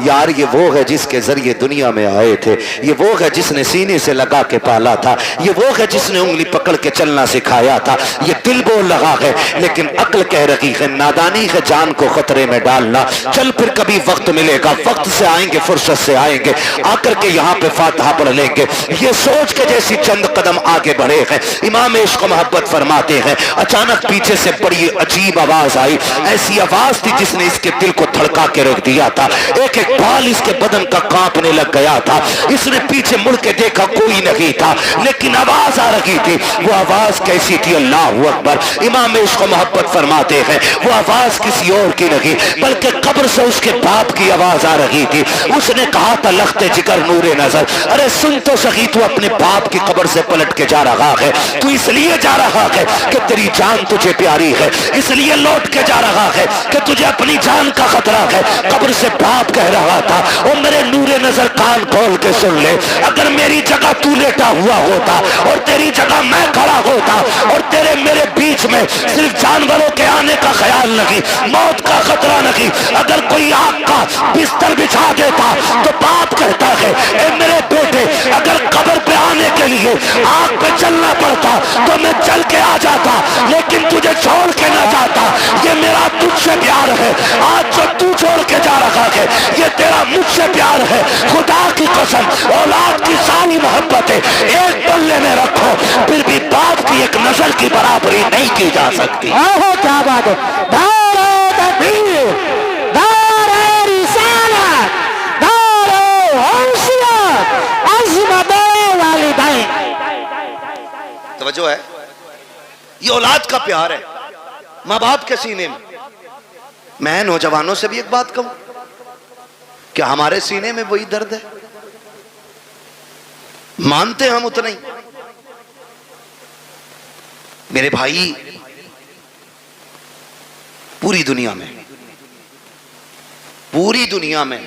یار یہ وہ ہے جس کے ذریعے دنیا میں آئے تھے، یہ وہ ہے جس نے سینے سے لگا کے پالا تھا، یہ وہ ہے جس نے انگلی پکڑ کے چلنا سکھایا تھا۔ یہ دل بول رہا ہے لیکن عقل کہہ رہی ہے نادانی ہے جان کو خطرے میں ڈالنا، چل پھر کبھی وقت ملے گا، وقت سے آئیں گے، فرصت سے آئیں گے، آ کر کے یہاں پہ فاتحہ پڑھ لیں گے۔ یہ سوچ کے جیسی چند قدم آگے بڑھے ہیں، امام عشق و محبت فرماتے ہیں اچانک پیچھے سے بڑی عجیب آواز آئی، ایسی آواز تھی جس نے اس کے دل کو دھڑکا کے رکھ دیا تھا، ایک ایک بال اس کے بدن کا کانپنے لگ گیا تھا۔ اس نے پیچھے مڑ کے دیکھا کوئی نہیں تھا، لیکن آواز آ رہی تھی۔ وہ آواز کیسی تھی؟ اللہ اکبر! امام عشق و محبت فرماتے ہیں وہ آواز کسی اور کی نہیں بلکہ قبر سے اس کے باپ کی آواز آ رہی تھی۔ اس نے کہا تھا لخت جگر نور نظر، ارے سن تو سخی، تو اپنے باپ کی قبر سے پلٹ کے جا رہا ہے، تو اس لیے جا رہا ہے کہ تیری جان تجھے پیاری ہے، اس لیے لوٹ کے جا رہا ہے کہ تجھے اپنی جان کا خطرہ ہے۔ قبر سے باپ کہہ رہا تھا او میرے نور نظر کان کھول کے سن لے، اگر میری جگہ تو لیٹا ہوا ہوتا اور تیری جگہ میں کھڑا ہوتا اور تیرے میرے بیچ میں صرف جانوروں کے آنے کا خیال نہیں، موت کا خطرہ نہیں، اگر کوئی آگ کا بستر بچھا دیتا تو باپ کہتا ہے اے میرے بیٹے اگر قبر پہ آنے کے لیے آگ پہ چلنا پڑتا تو میں چل کے آ جاتا، لیکن تجھے چھوڑ کے نہ جاتا، یہ میرا تجھ سے پیار ہے، آج جو تو چھوڑ کے جا رہا ہے یہ تیرا مجھ سے پیار ہے، خدا کی قسم اولاد کی ساری محبتیں ایک پلے میں رکھو، پھر بھی باپ کی ایک نظر کی برابری نہیں کی جا سکتی۔ آہو کیا بات ہے، دار تکبیر، دار رسالت، دار حیثیت، عظمت والدین۔ توجہ ہے، یہ اولاد کا پیار ہے ماں باپ کے سینے میں۔ میں نوجوانوں سے بھی ایک بات کہوں کہ ہمارے سینے میں وہی درد ہے، مانتے ہم اتنا ہی۔ میرے بھائی پوری دنیا میں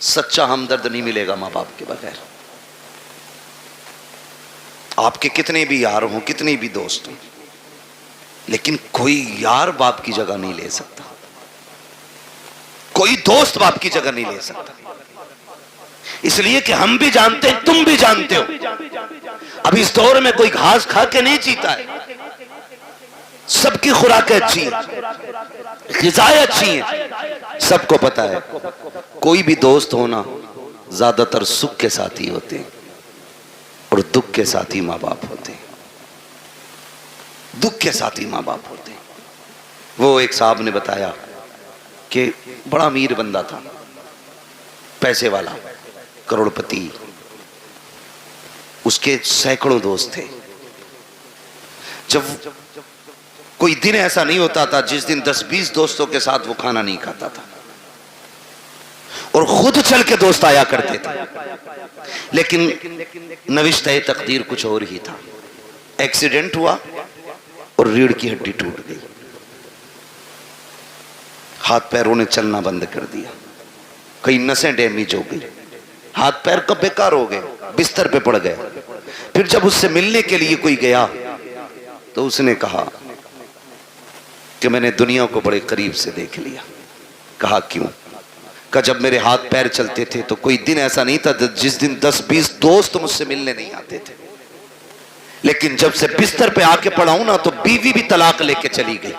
سچا ہمدرد نہیں ملے گا ماں باپ کے بغیر۔ آپ کے کتنے بھی یار ہوں، کتنے بھی دوست ہوں، لیکن کوئی یار باپ کی جگہ نہیں لے سکتا، کوئی دوست باپ کی جگہ نہیں لے سکتا، اس لیے کہ ہم بھی جانتے ہیں، تم بھی جانتے ہو، اب اس دور میں کوئی گھاس کھا کے نہیں جیتا ہے، سب کی خوراکیں اچھی ہیں، غذائیں اچھی ہیں، سب کو پتا ہے کوئی بھی دوست ہونا زیادہ تر سکھ کے ساتھی ہوتے ہیں اور دکھ کے ساتھی ماں باپ ہوتے ہیں، دکھ کے ساتھی ماں باپ ہوتے ہیں۔ وہ ایک صاحب نے بتایا کہ بڑا امیر بندہ تھا، پیسے والا، کروڑ پتی، اس کے سینکڑوں دوست تھے، جب کوئی دن ایسا نہیں ہوتا تھا جس دن 10-20 دوستوں کے ساتھ وہ کھانا نہیں کھاتا تھا، اور خود چل کے دوست آیا کرتے تھے، لیکن نوشتہ تقدیر کچھ اور ہی تھا، ایکسیڈنٹ ہوا اور ریڑھ کی ہڈی ٹوٹ گئی، ہاتھ پیروں نے چلنا بند کر دیا، کئی نسیں ڈیمیج ہو گئی، ہاتھ پیر کب بیکار ہو گئے، بستر پہ پڑ گئے۔ پھر جب اس سے ملنے کے لیے کوئی گیا تو اس نے کہا کہ میں نے دنیا کو بڑے قریب سے دیکھ لیا۔ کہا کیوں؟ کہ جب میرے ہاتھ پیر چلتے تھے تو کوئی دن ایسا نہیں تھا جس دن 10-20 دوست مجھ سے ملنے نہیں آتے تھے، لیکن جب سے بستر پہ آ کے پڑا ہوں نا تو بیوی بھی طلاق لے کے چلی گئی۔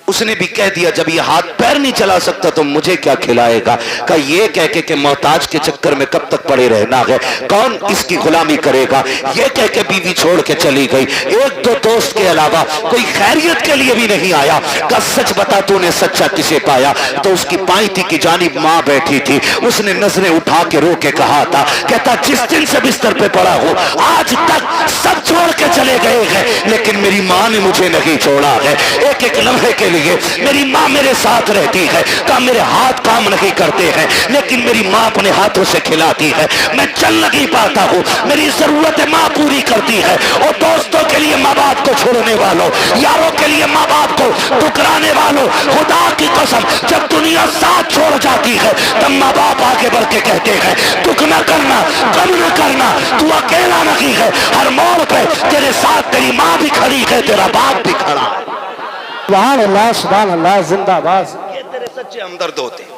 اس نے بھی کہہ دیا جب یہ ہاتھ پیر نہیں چلا سکتا تو مجھے کیا کھلائے گا، کہ یہ کہہ کے کہ محتاج کے چکر میں کب تک پڑے رہنا ہے، کون اس کی غلامی کرے گا، یہ کہہ کے بیوی چھوڑ کے چلی گئی۔ ایک دو دوست کے علاوہ کوئی خیریت کے لیے بھی نہیں آیا، کہ سچ بتا تو نے سچا کسے پایا؟ تو اس کی پائیں تھی کی جانب ماں بیٹھی تھی، اس نے نظریں اٹھا کے رو کے کہا تھا، کہتا جس دن سے بستر پہ پڑا ہوں آج تک سب چھوڑ کے چلے گئے ہیں لیکن میری ماں نے مجھے نہیں چھوڑا ہے، ایک ایک لمحے کے لیے میری ماں میرے ساتھ رہتی ہے، کہ میرے ہاتھ کام نہیں کرتے ہیں لیکن میری ماں اپنے ہاتھوں سے کھلاتی ہے، میں چل نہیں پاتا ہوں میری ضرورت ماں پوری کرتی ہے۔ اور دوستوں کے لیے ماں باپ کو چھوڑنے والوں، یاروں کے لیے ماں باپ کو ٹکرانے والوں، خدا کی قسم جب دنیا ساتھ چھوڑ جاتی ہے تب ماں باپ آگے بڑھ کے کہتے ہیں دکھ نہ کرنا، غم نہ کرنا، تو اکیلا نہیں ہے، ہر موڑ پہ تیرے ساتھ تیری ماں بھی کھڑی ہے، تیرا باپ بھی کھڑا ہے۔ سبحان اللہ، سبحان اللہ، زندہ باد۔ یہ تیرے سچے ہمدرد ہوتے ہیں،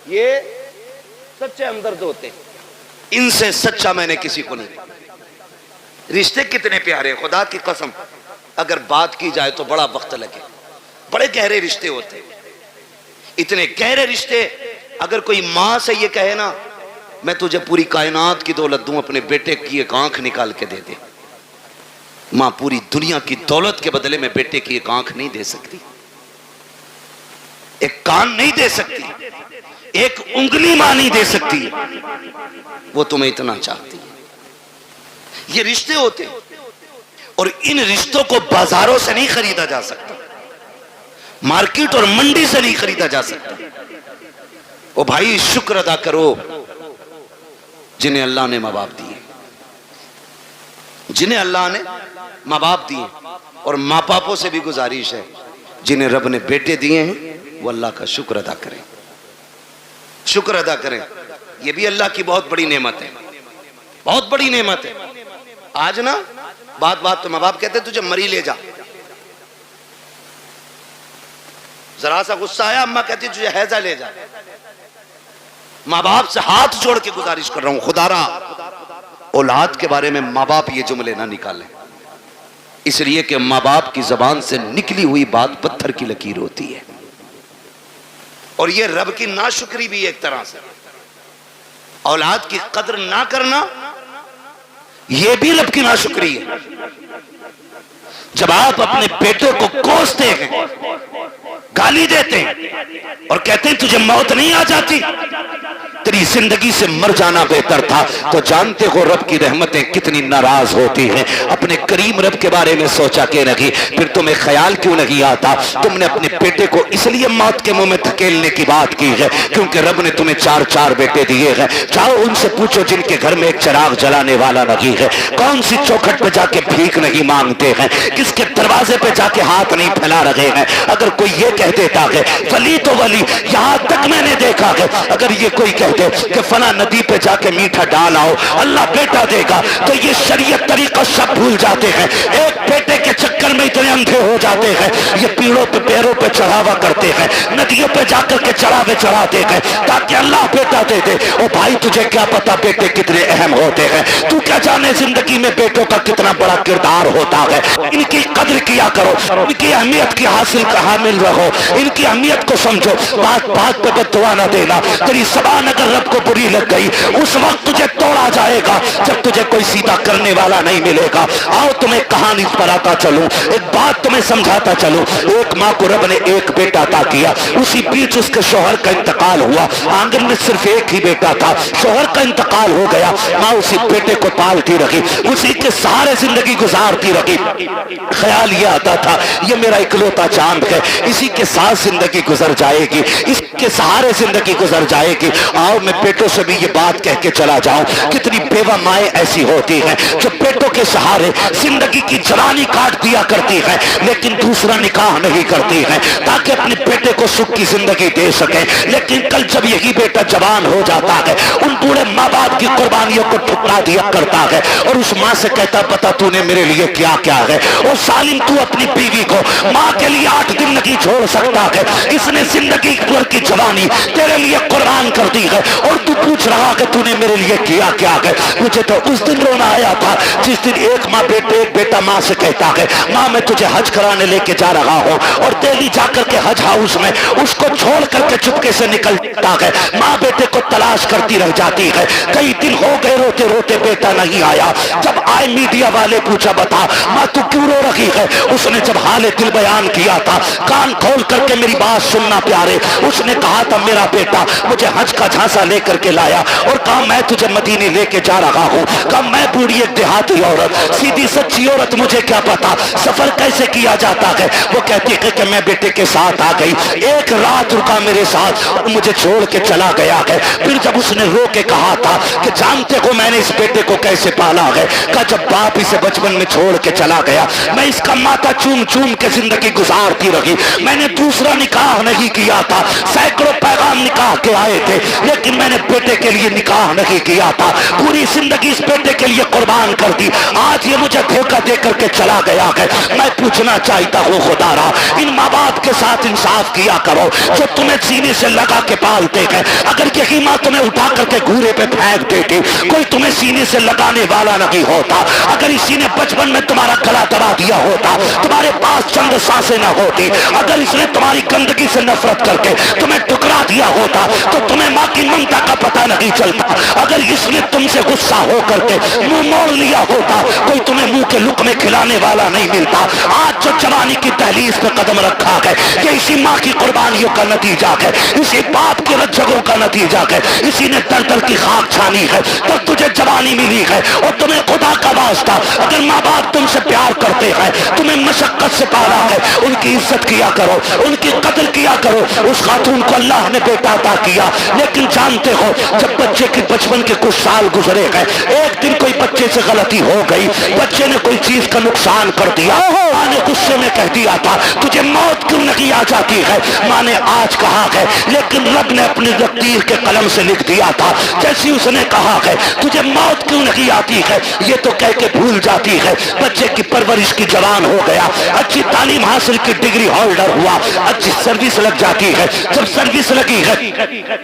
یہ سچے ہمدرد ہوتے ہیں، ان سے سچا میں نے کسی کو نہیں پایا۔ رشتے کتنے پیارے، خدا کی قسم اگر بات کی جائے تو بڑا وقت لگے، بڑے گہرے رشتے ہوتے ہیں، اتنے گہرے رشتے۔ اگر کوئی ماں سے یہ کہے نا میں تجھے پوری کائنات کی دولت دوں، اپنے بیٹے کی ایک آنکھ نکال کے دے دے، ماں پوری دنیا کی دولت کے بدلے میں بیٹے کی ایک آنکھ نہیں دے سکتی، ایک کان نہیں دے سکتی، ایک انگلی ماں نہیں دے سکتی، وہ تمہیں اتنا چاہتی ہے۔ یہ رشتے ہوتے ہیں اور ان رشتوں کو بازاروں سے نہیں خریدا جا سکتا، مارکیٹ اور منڈی سے نہیں خریدا جا سکتا۔ او بھائی شکر ادا کرو جنہیں اللہ نے ماں باپ دیے، جنہیں اللہ نے ماں باپ دیے، اور ماں باپوں سے بھی گزارش ہے جنہیں رب نے بیٹے دیے ہیں وہ اللہ کا شکر ادا کریں، شکر ادا کریں، یہ بھی اللہ کی بہت بڑی نعمت ہے، بہت بڑی نعمت ہے۔ آج نا بات تو ماں باپ کہتے تجھے مری لے جا، ذرا سا غصہ آیا اماں کہتی تجھے حیضہ لے جا۔ ماں باپ سے ہاتھ جوڑ کے گزارش کر رہا ہوں خدا را اولاد کے بارے میں ماں باپ یہ جملے نہ نکالیں، اس لیے کہ ماں باپ کی زبان سے نکلی ہوئی بات پتھر کی لکیر ہوتی ہے، اور یہ رب کی ناشکری بھی ایک طرح سے، اولاد کی قدر نہ کرنا یہ بھی رب کی ناشکری ہے۔ جب آپ اپنے بیٹے کو کوستے ہیں، گالی دیتے ہیں اور کہتے ہیں تجھے موت نہیں آ جاتی، تیری زندگی سے مر جانا بہتر تھا، تو جانتے ہو رب کی رحمتیں کتنی ناراض ہوتی ہیں۔ اپنے کریم رب کے بارے میں سوچا کہ نہیں، پھر تمہیں خیال کیوں نہیں آتا؟ تم نے اپنے بیٹے کو اس لیے موت کے منہ میں دھکیلنے کی بات کی ہے کیونکہ رب نے تمہیں 4 بیٹے دیے ہیں۔ جاؤ ان سے پوچھو جن کے گھر میں ایک چراغ جلانے والا نہیں ہے، کون سی چوکھٹ پہ جا کے بھیک نہیں مانگتے ہیں، کس کے دروازے پہ جا کے ہاتھ نہیں پھیلا رہے ہیں۔ اگر کوئی یہ کہہ دیتا ہے ولی تو ولی، یہاں تک میں نے دیکھا ہے اگر یہ کوئی کہتے کہ فلاں ندی پہ جا کے میٹھا ڈال آؤ اللہ بیٹا دے گا، تو یہ شریعت طریقہ سب بھول جاتے ہیں۔ ایک بیٹے کے چکر میں اتنے اندھے ہو جاتے ہیں یہ پیڑوں پہ پیروں پہ چڑھاوا کرتے ہیں, ندیوں پہ جا کر کے چڑھاوے چڑھاتے ہیں تاکہ اللہ بیٹا دے دے. او بھائی تجھے کیا پتا بیٹے کتنے اہم ہوتے ہیں, تو کیا جانے زندگی میں بیٹوں کا کتنا بڑا کردار ہوتا ہے. ان کی قدر کیا کرو, ان کی اہمیت کی حامل رہو, ان کی اہمیت کو سمجھو. بات بات پہ بد دعا نہ دینا. تیری زبان اگر رب کو بری لگ گئی اس وقت تجھے توڑا جائے گا جب تجھے کوئی سیدھا کرنے والا نہیں ملے گا. آؤ تمہیں کہانی پر آتا چلوں, ایک بات تمہیں سمجھاتا چلوں. ایک ماں کو رب نے ایک بیٹا عطا کیا, اسی بیچ اس کے شوہر کا انتقال ہوا. آنگن میں صرف ایک ہی بیٹا تھا, شوہر کا انتقال ہو گیا. ماں اسی بیٹے کو پالتی رہی, اسی کے سہارے زندگی گزارتی رہی. خیال یہ آتا تھا یہ میرا اکلوتا چاند ہے, اسی کے ساتھ زندگی گزر جائے گی, اس کے سہارے زندگی گزر جائے گی. آؤ میں بیٹوں سے بھی یہ بات کہہ کے چلا جاؤں, کتنی بیوہ مائیں ایسی ہوتی ہیں جو بیٹوں کے سہارے زندگی کی جوانی کاٹ دیا کرتی ہیں لیکن دوسرا نکاح نہیں کرتی ہیں تاکہ اپنے بیٹے کو سکھ کی زندگی دے سکیں. لیکن کل جب یہی بیٹا جوان ہو جاتا ہے ان بوڑھے ماں باپ کی قربانیوں کو ٹھکرا دیا کرتا ہے اور اس ماں سے کہتا پتا تو نے میرے لیے کیا کیا ہے. اور ظالم تو اپنی بیوی کو ماں کے لیے 8 دن نہیں چھوڑ سکتا ہے, اس نے زندگی بھر کی جوانی تیرے لیے قربان کر دی ہے اور تو پوچھ رہا کہ تو نے میرے لیے کیا کیا ہے. مجھے تو اس دن رونا آیا تھا جس دن ایک بیٹا ماں سے کہتا ہے ماں میں تجھے حج کرانے لے کے جا رہا ہوں, اور دہلی جا کر کے حج ہاؤس میں اس کو چھوڑ کر کے چپکے سے نکلتا ہے. ماں بیٹے کو تلاش کرتی رہ جاتی ہے, کئی دن ہو گئے روتے روتے بیٹا نہیں آیا. جب آئے میڈیا والے پوچھا بتا ماں تو کیوں رو رہی ہے, اس نے جب حال دل بیان کیا تھا کان کھول کر کے میری بات سننا پیارے, اس نے کہا تھا میرا بیٹا مجھے حج کا جھانسا لے کر کے لایا اور کہا میں تجھے مدینے لے کے جا رہا ہوں. کہا میں بوڑھی ایک دیہاتی عورت, سیدھی سچی عورت, مجھے کیا پتا سفر کیسے کیا جاتا ہے. وہ کہتی ہے کہ میں بیٹے کے ساتھ آ گئی, ایک رات رکا میرے ساتھ اور مجھے چھوڑ کے چلا گیا ہے. پھر جب اس نے رو کے کہا تھا کہ جانتے ہو میں نے اس بیٹے کو کیسے پالا ہے, کہا جب باپ اسے بچپن میں چھوڑ کے چلا گیا میں اس کا ماتھا چوم چوم کے زندگی گزارتی رہی. میں نے دوسرا نکاح نہیں کیا تھا, سینکڑوں پیغام نکاح کے آئے تھے لیکن میں نے بیٹے کے لیے نکاح نہیں کیا تھا, پوری زندگی اس بیٹے کے لیے قربان کر دی. آج یہ مجھے دھوکہ دے کر کے چلا گیا ہے. میں پوچھنا چاہتا ہوں خدا را ان ماں باپ کے ساتھ انصاف کیا کرو جو تمہیں سینے سے لگا کے پالتے ہیں. اگر یہی ماں تمہیں اٹھا کر کے گھورے پہ پھینک دیتی کوئی تمہیں سینے سے لگانے والا نہیں ہوتا. اگر اسی نے بچپن میں تمہارا گلا دبا دیا ہوتا, تمہارے پاس چند سانسیں نہ ہوتی, اگر اس نے تمہاری گندگی سے نفرت کر کے تمہیں ٹکرا دیا ہوتا تو تمہیں ماں کی ممتا کا پتہ نہیں چلتا. اگر اس نے تم سے غصہ ہو کر کے منہ موڑ لیا ہوتا کوئی تمہیں منہ کے لقمے کھلانے والا نہیں ملتا. آج جو جوانی کی دہلیز پہ قدم رکھا ہے یہ اسی ماں کی قربانیوں کا نتیجہ ہے, اسی باپ کے رجگوں کا نتیجہ ہے, اسی نے در در کی خاک چھانی ہے تب تجھے جوانی ملی ہے. اور تمہیں خدا کا واسطہ اگر ماں باپ تم سے پیار کرتے ہیں تمہیں مشقت سے پالا ہے ان کی عزت کیا کرو, ان کی قدر کیا کرو. اس خاتون کو اللہ نے بیٹا عطا کیا لیکن جانتے ہو جب بچے کے بچپن کے کچھ سال گزرے گئے ایک دن کوئی بچے سے غلطی ہو گئی, بچے نے کوئی چیز کا نقصان کر دیا, ماں نے غصے میں کہہ دیا تھا تجھے موت کیوں نہیں آ جاتی ہے. ماں نے آج کہا ہے لیکن رب نے اپنی تقدیر کے قلم سے لکھ دیا تھا جیسی اس نے کہا ہے تجھے موت کیوں نہیں آتی ہے یہ تو کہہ کے بھول جاتی ہے. بچے کی پرورش کی جوان ہو گیا, اچھی تعلیم حاصل کی ڈگری ہولڈر ہوا, اچھی سروس لگ جاتی ہے, جب سروس لگی ہے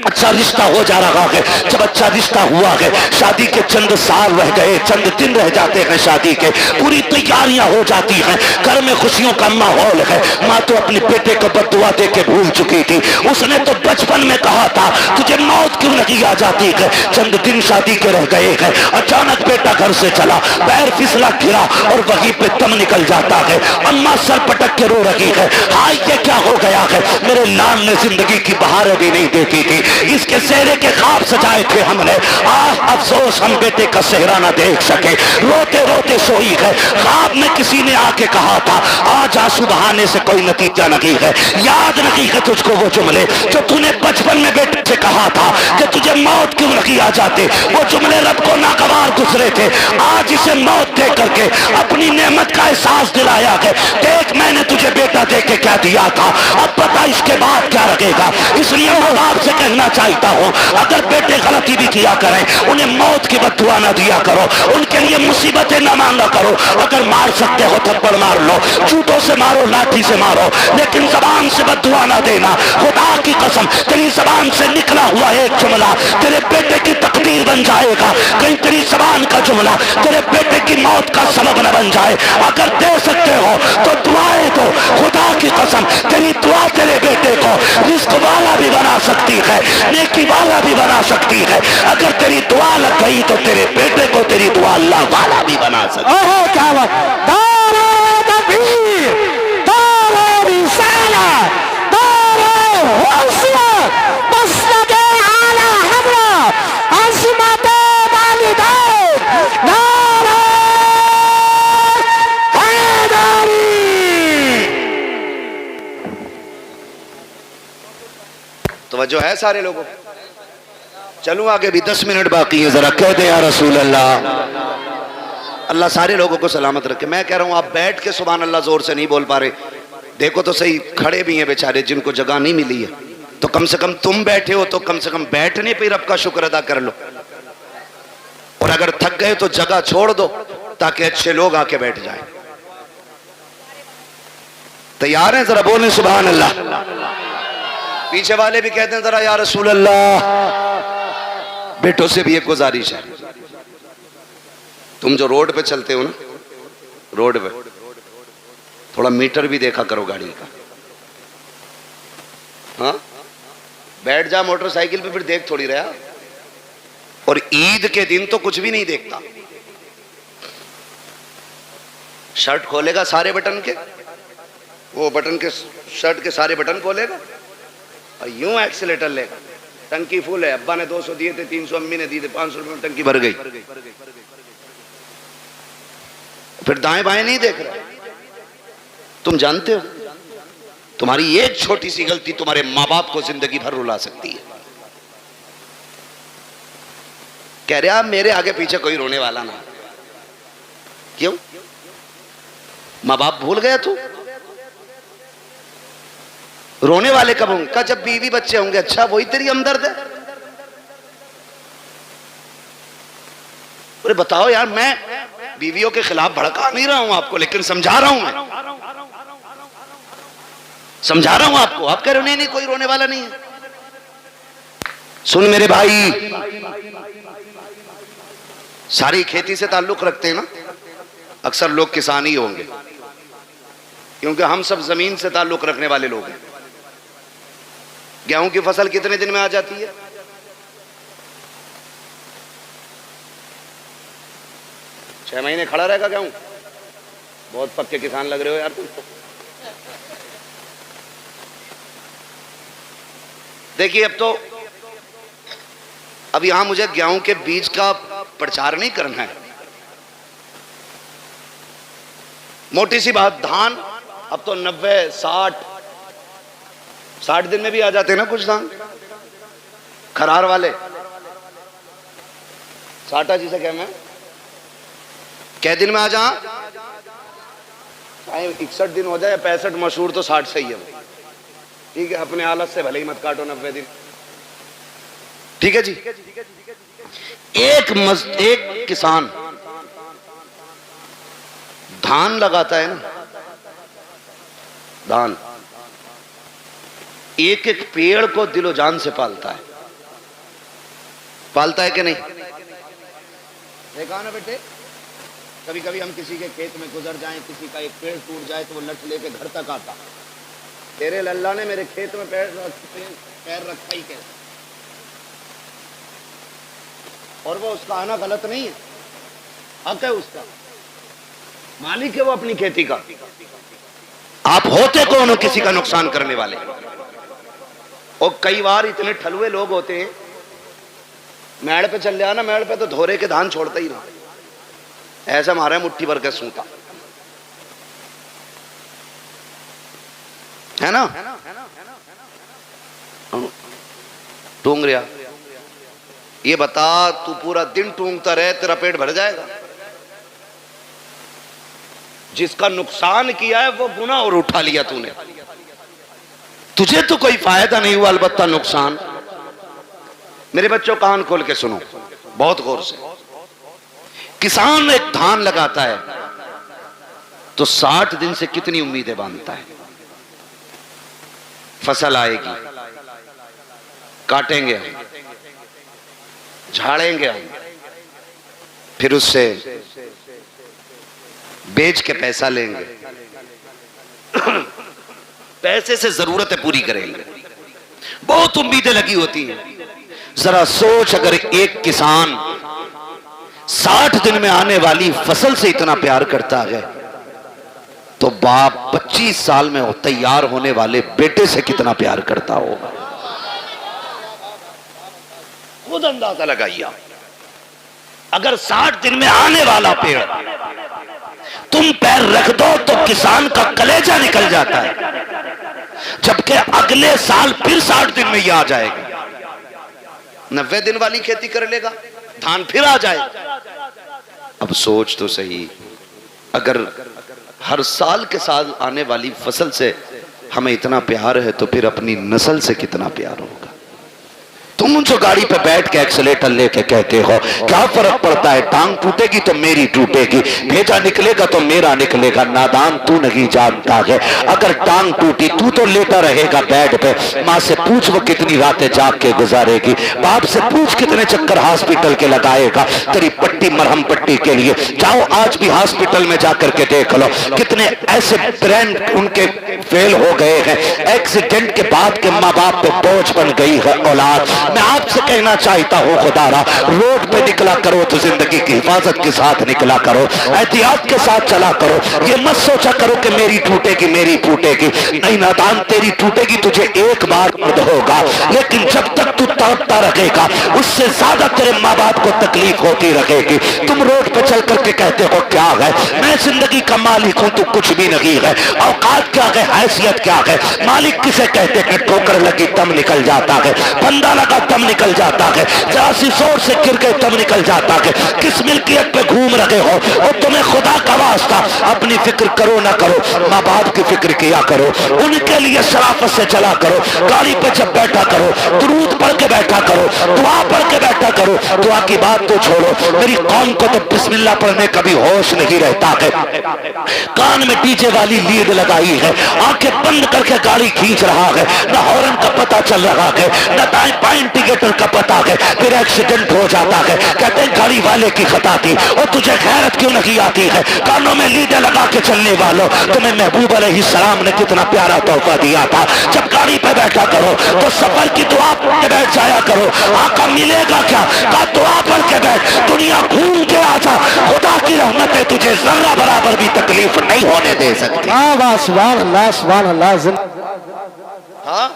اچھا رشتہ ہو جا رہا ہے, جب اچھا رشتہ ہوا ہے شادی کے چند سال رہ گئے, چند دن رہ جاتے ہیں شادی کے, پوری تیاریاں ہو جاتی ہیں, گھر میں خوشیوں کا ماحول ہے. ماں تو اپنے بیٹے کو بد دعا دے کے بھول چکی تھی, اس نے تو بچپن میں کہا تھا تجھے موت کیوں نہیں آ جاتی ہے. چند دن شادی کے رہ گئے ہیں, اچانک بیٹا گھر سے چلا, پیر پھسلا گرا اور وہیں پہ دم نکل جاتا ہے. اماں سر پٹک کے رو رہی ہے, ہائے یہ کیا ہو گیا ہے, میرے لال نے زندگی کی بہاریں بھی نہیں دیکھی تھی, اس کے چہرے کے خواب سجائے تھے ہم نے, آہ افسوس ہم بیٹے کا چہرہ نہ دیکھ سکے. روتے روتے سوئی ہے, خواب میں کسی نے آ کے کہا تھا آج آنسو بہانے سے کوئی نتیجہ نہیں ہے. یاد نہیں ہے تجھ کو وہ جملے جو تو نے بچپن میں بیٹے سے کہا تھا کہ تجھے موت کیوں نہیں آ جاتے, وہ جملے رب کو ناگوار گزرے تھے. آج اسے موت دے کر کے اپنی نعمت کا احساس دلایا ہے. دیکھ میں نے تجھے بیٹا دے کے کیا دیا تھا, اب پتا اس کے بعد کیا رہے گا. اس لیے ماں باپ سے کہنا چاہتا ہوں اگر بیٹے غلطی بھی کیا کریں انہیں موت کی بد دعا نہ دیا کرو, ان کے لیے مصیبتیں نہ مانگا کرو. اگر مار سکتے ہو تھپڑ مار لو, جوتوں سے مارو, لاٹھی سے مارو, لیکن زبان سے بد دعا نہ دینا. خدا کی قسم تیری زبان سے نکلا ہوا ایک جملہ تیرے بیٹے کی تقدیر بن جائے گا. کہیں تیری زبان کا جملہ تیرے بیٹے کی موت کا سبب نہ بن جائے. اگر دے سکتے ہو تو دعائیں دو. خدا کی قسم تیری دعا تیرے بیٹے کو رزق والا بھی بنا سکتی ہے, نیکی والا بھی بنا سکتی ہے. اگر تیری دعا لگ گئی تو تیرے بیٹے کو تیری دعا اللہ والا بھی بنا سکتی ہے. اوہ کیا بات, دار تکبیر, دار رسالت, دار حسنت, مسند اعلی حضرت عظمت والدین, دار حیدری. توجہ ہے سارے لوگوں, چلوں آگے بھی 10 منٹ باقی ہے, ذرا کہہ دیں یا رسول اللہ. اللہ سارے لوگوں کو سلامت رکھے. میں کہہ رہا ہوں آپ بیٹھ کے سبحان اللہ زور سے نہیں بول پا رہے, دیکھو تو صحیح, کھڑے بھی ہیں بیچارے جن کو جگہ نہیں ملی ہے, تو کم سے کم تم بیٹھے ہو تو کم سے کم بیٹھنے پہ رب کا شکر ادا کر لو, اور اگر تھک گئے تو جگہ چھوڑ دو تاکہ اچھے لوگ آ کے بیٹھ جائیں. تیار ہیں؟ ذرا بولیں سبحان اللہ. پیچھے والے بھی کہتے ہیں ذرا یا رسول اللہ. بیٹوں سے بھی ایک گزارش ہے, تم جو روڈ پہ چلتے ہو نا, روڈ پہ تھوڑا میٹر بھی دیکھا کرو گاڑی کا. ہاں بیٹھ جا موٹر سائیکل پہ, پھر دیکھ تھوڑی رہا. اور عید کے دن تو کچھ بھی نہیں دیکھتا. شرٹ کھولے گا سارے بٹن کے, وہ بٹن کے شرٹ کے سارے بٹن کھولے گا اور یوں ایکسیلیٹر لے گا. ٹنکی فل ہے, ابا نے 200 دیے تھے, 300 امی نے دیے تھے, 500 روپے میں ٹنکی بھر گئی. پھر دائیں بائیں نہیں دیکھ رہا. تم جانتے ہو تمہاری ایک چھوٹی سی غلطی تمہارے ماں باپ کو زندگی بھر رلا سکتی ہے. کہہ رہے آپ میرے آگے پیچھے کوئی رونے والا نہ. کیوں؟ ماں باپ بھول گیا تو رونے والے کب ہوں گے؟ جب بیوی بچے ہوں گے. اچھا وہی تیری ہمدرد ہے؟ ارے بتاؤ یار, میں بیویوں کے خلاف بھڑکا نہیں رہا ہوں آپ کو, لیکن سمجھا رہا ہوں, میں سمجھا رہا ہوں آپ کو. آپ کہہ رہے نہیں کوئی رونے والا نہیں ہے. سن میرے بھائی, ساری کھیتی سے تعلق رکھتے ہیں نا, اکثر لوگ کسان ہی ہوں گے, کیونکہ ہم سب زمین سے تعلق رکھنے والے لوگ ہیں. گیہوں کی فصل کتنے دن میں آ جاتی ہے؟ 6 مہینے کھڑا رہے گا گیہوں. بہت پکے کسان لگ رہے ہو یار تم. دیکھیے اب یہاں مجھے گیہوں کے بیج کا پرچار نہیں کرنا ہے. موٹی سی بات, دھان اب تو 90 60 دن میں بھی آ جاتے ہیں نا کچھ دھان. کھرار والے ساٹا جسے کہ میں کہہ دن میں آ جا, 61 دن ہو جائے 65, مشہور تو 60 صحیح ہے. ٹھیک ہے, اپنے حالت سے بھلے ہی مت کاٹو 90 دن. ٹھیک ہے جی. ایک کسان دھان لگاتا ہے نا, دھان ایک ایک پیڑ کو دل و جان سے پالتا ہے. پالتا ہے کہ نہیں؟ دیکھا نا بیٹے, کبھی کبھی ہم کسی کے کھیت میں گزر جائیں, کسی کا ایک پیڑ ٹوٹ جائے تو وہ لٹ لے کے گھر تک آتا. تیرے اللہ نے میرے کھیت میں پیر رکھا ہی کیسے؟ اور وہ اس کا آنا غلط نہیں ہے, حق ہے اس کا, مالک ہے وہ اپنی کھیتی کا. آپ ہوتے کون ہو کسی کا نقصان کرنے والے؟ اور کئی بار اتنے ٹھلوے لوگ ہوتے ہیں, میڑ پہ چل جانا, نا میڑ پہ تو دھورے کے دھان چھوڑتا ہی نہ, ایسا مارا ہے مٹھی بھر کے سوتا ہے نا. ٹونگ رہا, یہ بتا تو پورا دن ٹونگتا رہے تیرا پیٹ بھر جائے گا؟ جس کا نقصان کیا ہے وہ گناہ اور اٹھا لیا تو نے, تجھے تو کوئی فائدہ نہیں ہوا, البتہ نقصان. میرے بچوں کان کھول کے سنو بہت غور سے. کسان ایک دھان لگاتا ہے, تو 60 دن سے کتنی امیدیں باندھتا ہے. فصل آئے گی, کاٹیں گے ہم, جھاڑیں گے ہم, پھر اس سے بیچ کے پیسہ لیں گے, پیسے سے ضرورتیں پوری کریں گے. بہت امیدیں لگی ہوتی ہیں. ذرا سوچ, اگر ایک کسان 60 دن میں آنے والی فصل سے اتنا پیار کرتا ہے تو باپ 25 سال میں تیار ہونے والے بیٹے سے کتنا پیار کرتا ہوگا. خود اندازہ لگائیے. اگر 60 دن میں آنے والا پیڑ تم پیر رکھ دو تو کسان کا کلیجہ نکل جاتا ہے, جبکہ اگلے سال پھر 60 دن میں یہ آ جائے گا. 90 دن والی کھیتی کر لے گا, دھان پھر آ جائے گا. اب سوچ تو صحیح, اگر ہر سال کے سال آنے والی فصل سے ہمیں اتنا پیار ہے تو پھر اپنی نسل سے کتنا پیار ہوگا. تم جو گاڑی پہ بیٹھ کے ایکسیلیٹر لے کے کہتے ہو کیا فرق پڑتا ہے, ٹانگ ٹوٹے گی تو میری ٹوٹے گی, بھیجا نکلے گا تو میرا نکلے گا. نادان تو نہیں جانتا ہے, اگر ٹانگ ٹوٹی تو لیٹا رہے گا بیڈ پہ. ماں سے پوچھ وہ کتنی راتیں جاگ کے گزارے گی, باپ سے پوچھ کتنے چکر ہاسپٹل کے لگائے گا تیری پٹی مرہم پٹی کے لیے. جاؤ آج بھی ہاسپٹل میں جا کر کے دیکھ لو کتنے ایسے برین ان کے فیل ہو گئے ہیں, ایکسیڈنٹ کے بعد کے ماں باپ پہ بوجھ بن گئی ہے اولاد. میں آپ سے کہنا چاہتا ہوں خدا را, روڈ پہ نکلا کرو تو زندگی کی حفاظت کے ساتھ نکلا کرو, احتیاط کے ساتھ چلا کرو. یہ مت سوچا کرو کہ میری ٹوٹے گی میری ٹوٹے گی. نہیں نادان, تیری ٹوٹے گی تجھے ایک بار درد ہوگا, لیکن جب تک تو تڑپتا رہے گا اس سے زیادہ تیرے ماں باپ کو تکلیف ہوتی رہے گی. تم روڈ پہ چل کر کے کہتے ہو کیا ہے, میں زندگی کا مالک ہوں, تو کچھ بھی نہیں ہے. اوقات کیا ہے, حیثیت کیا ہے, مالک کسے کہتے ہیں. ٹھوکر لگی تم نکل جاتا ہے, بندہ لگا تم نکل جاتا ہے, ذرا سی زور سے گر گئے تم نکل جاتا ہے. کس ملکیت پہ گھوم رہے ہو, اور تمہیں خدا کا واسطہ اپنی فکر کرو نہ کرو, ماں باپ کی فکر کیا کرو, ان کے لیے شرافت سے چلا کرو. گاڑی پہ جب بیٹھا کرو درود پڑھ کے بیٹھا کرو, دعا پڑھ کے بیٹھا کرو. دعا کی بات تو چھوڑو, میری قوم کو تو بسم اللہ پڑھنے کا بھی ہوش نہیں رہتا ہے. کان میں ڈی جے والی لیڈ لگائی ہے, آنکھیں بند کر کے گاڑی کھینچ رہا ہے, نہ ہارن کا پتہ چل رہا ہے, نہ دائیں بائیں انڈیکیٹر کا پتہ ہے. پھر ایکسیڈنٹ ہو جاتا ہے, کہتے ہیں گاڑی والے کی خطا تھی. اور تجھے غیرت کیوں نہیں آتی ہے, کانوں میں لیڈیں لگا کے چلنے والوں, تمہیں محبوب علیہ السلام نے کتنا پیارا تحفہ دیا تھا. جب گاڑی پہ بیٹھا کرو تو سفر کی دعا پڑھ کے بیٹھ جایا کرو. آقا ملے گا کیا, کہا دعا پڑھ کے بیٹھ, دنیا گھوم کے آ جا, خدا کی رحمتیں تجھے ذرہ برابر بھی تکلیف نہیں ہونے دے سکتی. سبحان اللہ سبحان اللہ. ہاں,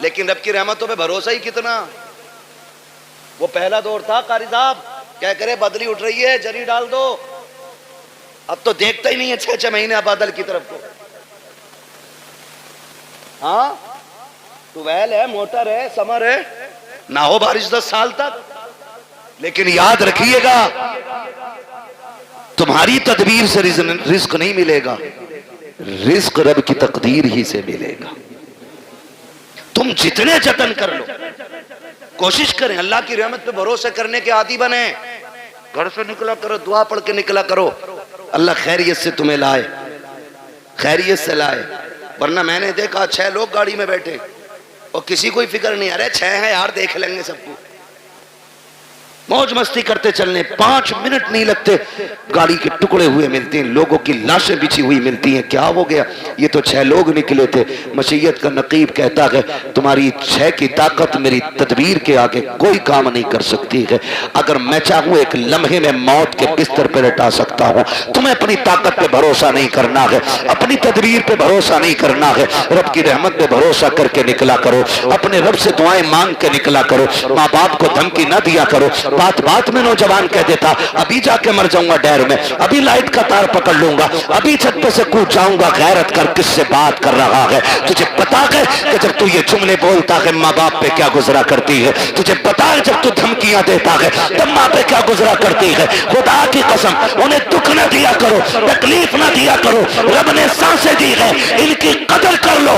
لیکن رب کی رحمتوں پہ بھروسہ ہی کتنا. وہ پہلا دور تھا قاری صاحب, کیا کرے بدلی اٹھ رہی ہے جری ڈال دو, اب تو دیکھتا ہی نہیں ہے 6 مہینے بادل کی طرف کو. ہاں, ٹویل ہے, موٹر ہے, سمر ہے, نہ ہو بارش 10 سال تک. لیکن یاد رکھیے گا تمہاری تدبیر سے رزق نہیں ملے گا, رزق رب کی تقدیر ہی سے ملے گا. تم جتنے جتن کر لو, کوشش کریں اللہ کی رحمت پہ بھروسہ کرنے کے عادی بنے. گھر سے نکلا کرو, دعا پڑھ کے نکلا کرو, اللہ خیریت سے تمہیں لائے, خیریت سے لائے. ورنہ میں نے دیکھا 6 لوگ گاڑی میں بیٹھے اور کسی کوئی فکر نہیں, ارے 6 ہیں یار دیکھ لیں گے سب کو, موج مستی کرتے چلنے. 5 منٹ نہیں لگتے گاڑی کے ٹکڑے ہوئے ملتے ہیں, لوگوں کی لاشیں بچھی ہوئی ملتی ہیں. کیا ہو گیا, یہ تو 6 لوگ نکلے تھے. مشیت کا نقیب کہتا ہے تمہاری 6 کی طاقت میری تدبیر کے آگے کوئی کام نہیں کر سکتی ہے. اگر میں چاہوں ایک لمحے میں موت کے بستر پہ لٹا سکتا ہوں. تمہیں اپنی طاقت پہ بھروسہ نہیں کرنا ہے, اپنی تدبیر پہ بھروسہ نہیں کرنا ہے, رب کی رحمت پہ بھروسہ کر کے نکلا کرو. اپنے رب سے دعائیں مانگ کے نکلا کرو, ماں باپ کو دھمکی نہ دیا کرو. بات بات میں نوجوان کہہ دیتا ابھی جا کے مر جاؤں گا ڈیر میں, ابھی لائٹ کا تار پکڑ لوں گا, ابھی چھت پہ سے کود جاؤں گا. غیرت کر, کس سے بات کر رہا ہے, تجھے پتا ہے کہ جب تو یہ جملے بولتا ہے ماں باپ پہ کیا گزرا کرتی ہے, تجھے پتا ہے جب تو دھمکیاں دیتا ہے تب ماں پہ کیا گزرا کرتی ہے. خدا کی قسم انہیں دکھ نہ دیا کرو, تکلیف نہ دیا کرو. رب نے سانسیں دی ہے, ان کی قدر کر لو.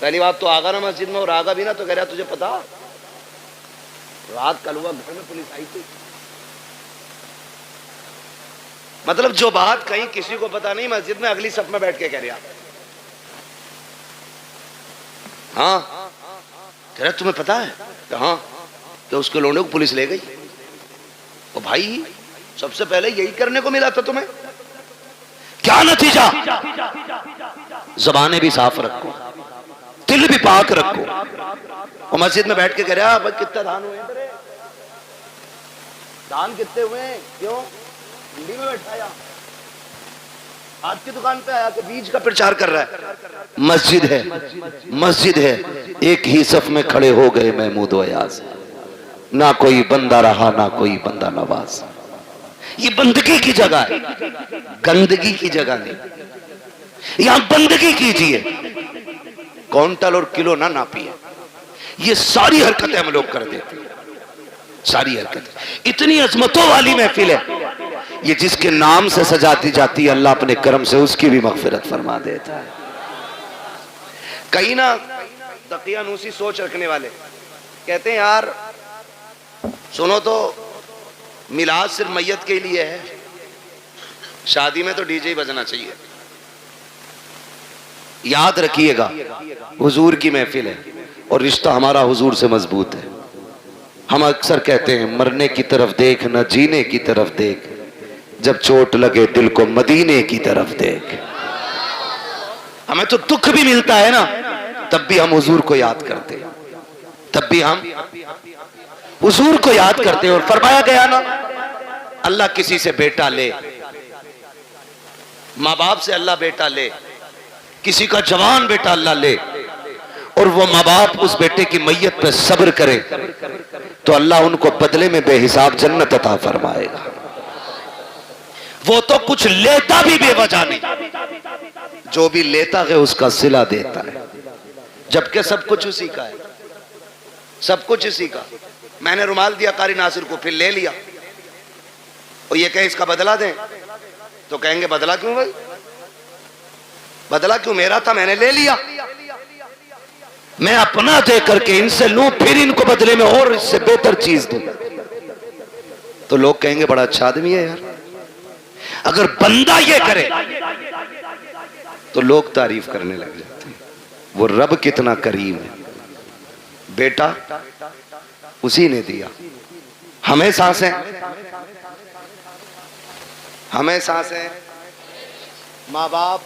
پہلی بات تو آگا نا مسجد میں، اور آگا بھی نا تو کہہ رہا تجھے پتا رات کل ہوا گھر میں پولیس آئی تھی. مطلب جو بات کہیں کسی کو پتا نہیں، مسجد میں اگلی صف میں بیٹھ کے کہہ رہا. ہاں کہہ رہا تمہیں پتا ہے کہ ہاں کہ اس کے لونڈے کو پولیس لے گئی. او بھائی سب سے پہلے یہی کرنے کو ملا تھا تمہیں. کیا نتیجہ؟ زبانیں بھی صاف رکھو، دل بھی پاک رکھو. اور مسجد میں بیٹھ کے کہہ رہا بھائی کتنا دھان ہوئے ہیں، دھان کتنے ہوئے ہیں؟ کیوں منڈی میں بیٹھا یا آج کی دکان پہ آیا کہ بیج کا پرچار کر رہا ہے. مسجد ہے، مسجد ہے. ایک ہی صف میں کھڑے ہو گئے محمود و ایاز، نہ کوئی بندہ رہا نہ کوئی بندہ نواز. یہ بندگی کی جگہ ہے، گندگی کی جگہ نہیں. یہاں بندگی کیجئے، کونٹل اور کلو نہ ناپیے. یہ ساری حرکتیں ہم لوگ کر دیتے ہیں، ساری حرکتیں. اتنی عظمتوں والی محفل ہے، یہ جس کے نام سے سجاتی جاتی ہے اللہ اپنے کرم سے اس کی بھی مغفرت فرما دیتا ہے. کہیں نہ دقیانوسی سوچ رکھنے والے کہتے ہیں یار سنو تو میلاد صرف میت کے لیے ہے، شادی میں تو ڈی جے ہی بجنا چاہیے. یاد رکھیے گا حضور کی محفل ہے اور رشتہ ہمارا حضور سے مضبوط ہے. ہم اکثر کہتے ہیں مرنے کی طرف دیکھ نہ جینے کی طرف دیکھ، جب چوٹ لگے دل کو مدینے کی طرف دیکھ. ہمیں تو دکھ بھی ملتا ہے نا تب بھی ہم حضور کو یاد کرتے ہیں، تب بھی ہم حضور کو یاد کرتے ہیں. اور فرمایا گیا نا اللہ کسی سے بیٹا لے، ماں باپ سے اللہ بیٹا لے، کسی کا جوان بیٹا اللہ لے، اور وہ ماں باپ اس بیٹے کی میت پہ صبر کرے تو اللہ ان کو بدلے میں بے حساب جنت عطا فرمائے گا. وہ تو کچھ لیتا بھی بے وجہ نہیں، جو بھی لیتا ہے اس کا صلہ دیتا ہے، جبکہ سب کچھ اسی کا ہے، سب کچھ اسی کا. میں نے رومال دیا قاری ناصر کو، پھر لے لیا، اور یہ کہ اس کا بدلہ دیں تو کہیں گے بدلہ کیوں بھائی، بدلہ کیوں، میرا تھا میں نے لے لیا. میں اپنا دے کر کے ان سے لوں پھر ان کو بدلے میں اور اس سے بہتر چیز دوں تو لوگ کہیں گے بڑا اچھا آدمی ہے یار. اگر بندہ یہ کرے تو لوگ تعریف کرنے لگ جاتے ہیں. وہ رب کتنا کریم ہے، بیٹا اسی نے دیا. ہمیں سانسیں، ہمیں سانسیں، ماں باپ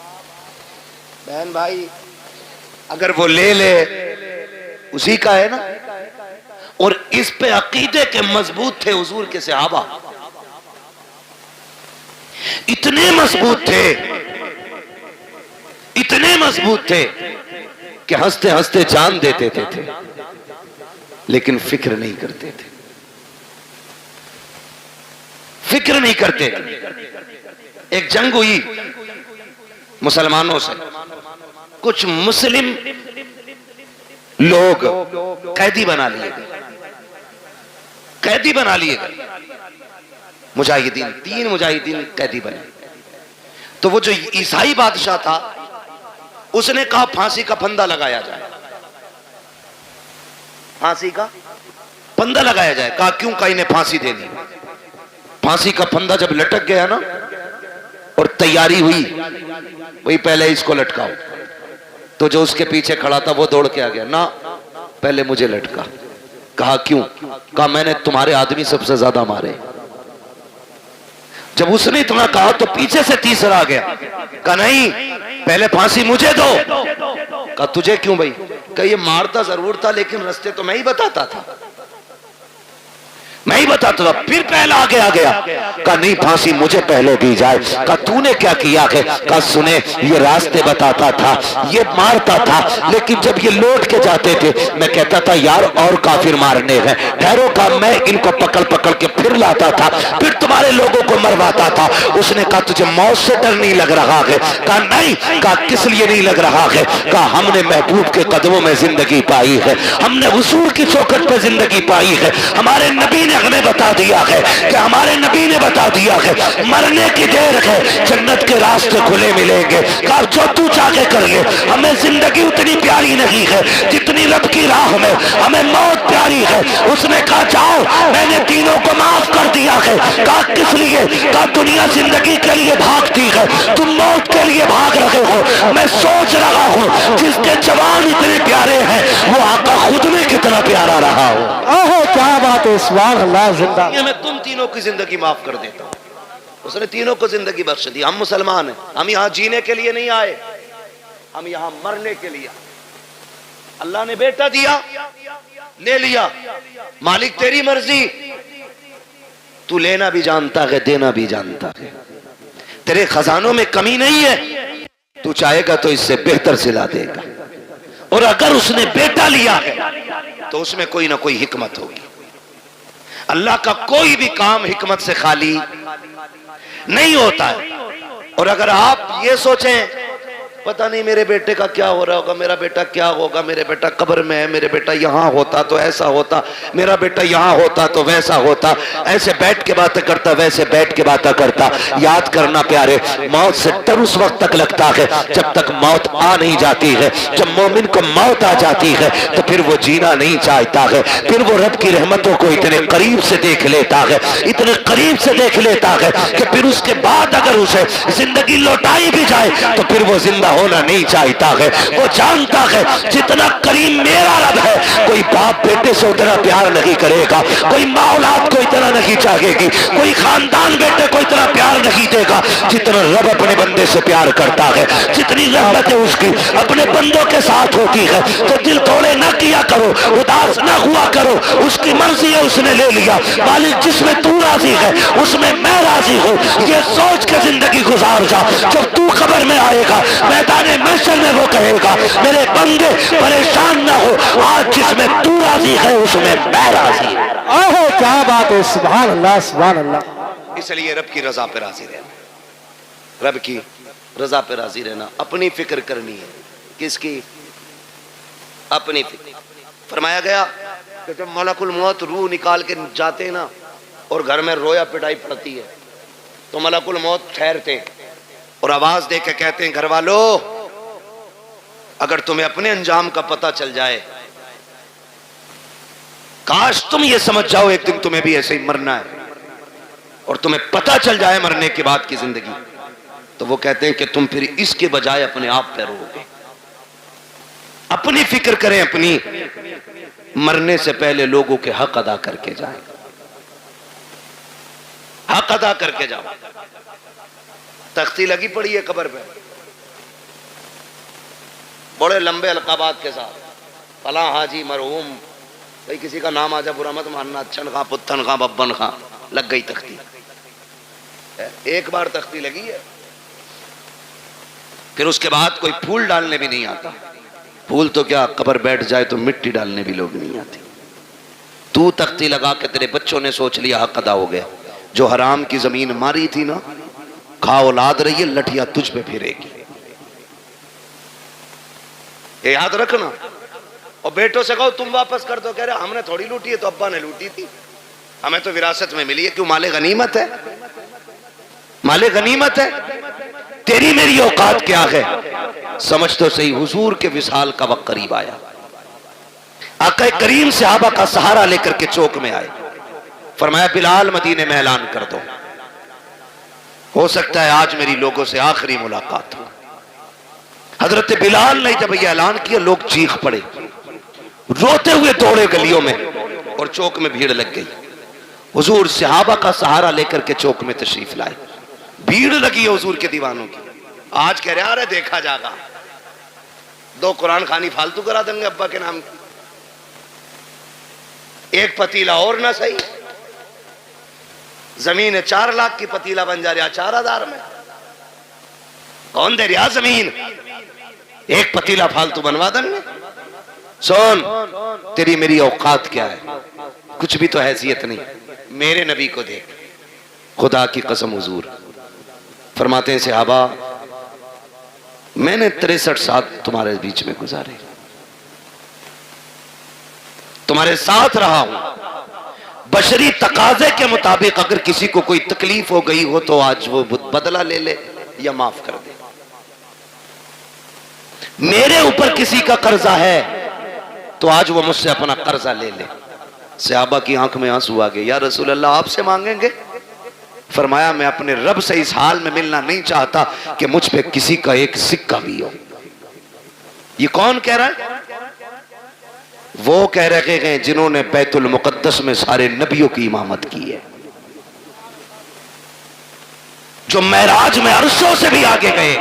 بہن بھائی، اگر وہ لے لے اسی کا ہے نا. اور اس پہ عقیدے کے مضبوط تھے حضور کے صحابہ، اتنے مضبوط تھے، اتنے مضبوط تھے کہ ہنستے ہنستے جان دیتے تھے لیکن فکر نہیں کرتے تھے، فکر نہیں کرتے تھے. ایک جنگ ہوئی مسلمانوں سے، کچھ مسلم لوگ قیدی بنا لیے گئے، قیدی بنا لیے گئے مجاہدین، 3 مجاہدین قیدی بنے. تو وہ جو عیسائی بادشاہ تھا اس نے کہا پھانسی کا پھندا لگایا جائے، پھانسی کا پھندا لگایا جائے. کہا کیوں؟ کہا انہیں پھانسی دے دی. پھانسی کا پھندا جب لٹک گیا نا اور تیاری ہوئی وہی پہلے اس کو لٹکاؤ، تو جو اس کے پیچھے کھڑا تھا وہ دوڑ کے آ گیا، نہ پہلے مجھے لٹکا. کہا کیوں؟ کہا میں نے تمہارے آدمی سب سے زیادہ مارے. جب اس نے اتنا کہا تو پیچھے سے تیسرا آ گیا، کہا نہیں پہلے پھانسی مجھے دو. کہا تجھے کیوں بھائی؟ کہ یہ مارتا ضرور تھا لیکن رستے تو میں ہی بتاتا تھا، میں ہی بتاتا تھا. پھر پہلا آگے آ گیا، کہا نہیں پھانسی مجھے پہلے دی جائے. کہا تو نے کیا کیا ہے؟ کہا سنے یہ راستے بتاتا تھا، یہ مارتا تھا، لیکن جب یہ لوٹ کے جاتے تھے میں کہتا تھا یار اور کافر مارنے ہیں، ٹھہرو. کہا میں ان کو پکڑ پکڑ کے پھر لاتا تھا، پھر تمہارے لوگوں کو مرواتا تھا. اس نے کہا تجھے موت سے ڈر نہیں لگ رہا ہے؟ کہا نہیں. کہا کس لیے نہیں لگ رہا ہے؟ کہا ہم نے محبوب کے قدموں میں زندگی پائی ہے، ہم نے حضور کی چوکھٹ پہ زندگی پائی ہے، ہمارے نبی نے ہمیں بتا دیا ہے کہ ہمارے نبی نے بتا دیا ہے مرنے کی دیر ہے جنت کے راستے کھلے ملیں گے. کہا جو تو چاہے کر لے, ہمیں زندگی اتنی پیاری نہیں ہے جتنی رب کی راہ میں ہمیں موت پیاری ہے. اس نے کہا جاؤ میں نے تینوں کو معاف کر دیا ہے. کہا کس لیے؟ کہا دنیا زندگی کے لیے بھاگتی ہے, تم موت کے لیے بھاگ رہے ہو. میں سوچ رہا ہوں جس کے جوان اتنے پیارے ہیں وہ آقا خود میں کتنا پیارا رہا ہو. اوہ کیا بات ہے, سبحان اللہ, زندہ. یہ میں تم تینوں کی زندگی معاف کر دیتا ہوں. اس نے تینوں کو زندگی بخش دی. ہم مسلمان ہیں, ہم یہاں جینے کے لیے نہیں آئے, ہم یہاں مرنے کے لیے. اللہ نے بیٹا دیا, لے لیا, مالک تیری مرضی, تو لینا بھی جانتا ہے دینا بھی جانتا ہے, تیرے خزانوں میں کمی نہیں ہے, تو چاہے گا تو اس سے بہتر سلا دے گا. اور اگر اس نے بیٹا لیا ہے تو اس میں کوئی نہ کوئی حکمت ہوگی. اللہ کا کوئی بھی کام حکمت سے خالی نہیں ہوتا ہے. اور اگر آپ یہ سوچیں پتہ نہیں میرے بیٹے کا کیا ہو رہا ہوگا, میرا بیٹا کیا ہوگا, میرے بیٹا قبر میں ہے, میرے بیٹا یہاں ہوتا تو ایسا ہوتا, میرا بیٹا یہاں ہوتا تو ویسا ہوتا, ایسے بیٹھ کے باتیں کرتا ویسے بیٹھ کے باتیں کرتا. یاد کرنا پیارے, موت سے ڈر اس وقت تک لگتا ہے جب تک موت آ نہیں جاتی ہے. جب مومن کو موت آ جاتی ہے تو پھر وہ جینا نہیں چاہتا ہے, پھر وہ رب کی رحمتوں کو اتنے قریب سے دیکھ لیتا ہے, اتنے قریب سے دیکھ لیتا ہے کہ پھر اس کے بعد اگر اسے زندگی لوٹائی بھی جائے تو پھر وہ زندہ ہونا نہیں چاہتا ہے. وہ جانتا ہے جتنا کریم میرا رب ہے, کوئی باپ بیٹے سے اتنا پیار نہیں کرے گا, کوئی ماں اولاد کو اتنا نہیں چاہے گی, کوئی خاندان بیٹے کو اتنا پیار نہیں دے گا جتنا رب اپنے بندے سے پیار کرتا ہے. جتنی رحمت اس کی اپنے بندوں کے ساتھ ہوتی ہے تو دل توڑے نہ کیا کرو, اداس نہ ہوا کرو. اس کی مرضی ہے, اس نے لے لیا. مالک جس میں تو راضی ہے اس میں میں راضی ہوں, یہ سوچ کے زندگی گزار جا. جب تو قبر میں آئے گا میدان محشر میں وہ کہے گا میرے بندے پریشان نہ ہو, آج جس میں تو راضی ہے اس میں میں راضی ہوں. اوہ کیا بات ہے, سبحان اللہ, سبحان اللہ. اس لیے رب کی رضا پہ راضی رہنا, رب کی رضا پہ راضی رہنا. اپنی فکر کرنی ہے. کس کی؟ اپنی فکر. فرمایا گیا کہ جب ملک الموت روح نکال کے جاتے نا اور گھر میں رویا پٹائی پڑتی ہے تو ملک الموت ٹھہرتے اور آواز دے کے کہتے ہیں گھر والو اگر تمہیں اپنے انجام کا پتہ چل جائے, کاش تم یہ سمجھ جاؤ ایک دن تمہیں بھی ایسے ہی مرنا ہے اور تمہیں پتہ چل جائے مرنے کے بعد کی زندگی, تو وہ کہتے ہیں کہ تم پھر اس کے بجائے اپنے آپ پہ رو گے. اپنی فکر کریں, اپنی مرنے سے پہلے لوگوں کے حق ادا کر کے جائیں, حق ادا کر کے جاؤ. تختی لگی پڑی ہے قبر پہ بڑے لمبے القابات کے ساتھ, فلاں حاجی مرحوم, کئی کسی کا نام آ جا برا مت ماننا, اچھن خاں, پتھن خاں, ببن خاں, لگ گئی تختی. ایک بار تختی لگی ہے پھر اس کے بعد کوئی پھول ڈالنے بھی نہیں آتا. پھول تو کیا, قبر بیٹھ جائے تو مٹی ڈالنے بھی لوگ نہیں آتے. تو تختی لگا کے تیرے بچوں نے سوچ لیا حق ادا ہو گیا. جو حرام کی زمین ماری تھی نا, کھا اولاد رہی ہے, لٹھیا تجھ پہ پھرے گی. یہ یاد رکھنا. اور بیٹوں سے کہو تم واپس کر دو, کہہ رہے ہم نے تھوڑی لوٹی ہے, تو ابا نے لوٹی تھی, ہمیں تو وراثت میں ملی ہے. کیوں؟ مال غنیمت ہے, مال غنیمت ہے. تیری میری اوقات کیا ہے سمجھ تو صحیح. حضور کے وصال کا وقت قریب آیا. آقا کریم صحابہ کا سہارا لے کر کے چوک میں آئے. فرمایا بلال مدینے میں اعلان کر دو, ہو سکتا ہے آج میری لوگوں سے آخری ملاقات ہو. حضرت بلال نے جب یہ اعلان کیا لوگ چیخ پڑے, روتے ہوئے دوڑے گلیوں میں اور چوک میں بھیڑ لگ گئی. حضور صحابہ کا سہارا لے کر کے چوک میں تشریف لائے. بھیڑ لگی ہے حضور کے دیوانوں کی. آج کہہ رہے ہیں دیکھا جاگا, 2 قرآن خوانی فالتو کرا دیں گے ابا کے نام کی, ایک پتیلا اور نہ صحیح, زمین 4 لاکھ کی پتیلا بن جا رہا 4000 میں. کون دے رہا زمین, ایک پتیلا فالتو بنوا دیں گے. سون تیری میری اوقات کیا ہے, کچھ بھی تو حیثیت نہیں. میرے نبی کو دیکھ, خدا کی قسم حضور فرماتے ہیں صحابہ میں نے 63 سال تمہارے بیچ میں گزارے, تمہارے ساتھ رہا ہوں, بشری تقاضے کے مطابق اگر کسی کو کوئی تکلیف ہو گئی ہو تو آج وہ بدلہ لے لے یا معاف کر دے. میرے اوپر کسی کا قرضہ ہے تو آج وہ مجھ سے اپنا قرضہ لے لے. صحابہ کی آنکھ میں آنسو آ گئے. یا رسول اللہ آپ سے مانگیں گے؟ فرمایا میں اپنے رب سے اس حال میں ملنا نہیں چاہتا کہ مجھ پہ کسی کا ایک سکہ بھی ہو. یہ کون کہہ رہا ہے؟ وہ کہہ رہے ہیں جنہوں نے بیت المقدس میں سارے نبیوں کی امامت کی ہے، جو معراج میں عرشوں سے بھی آگے گئے.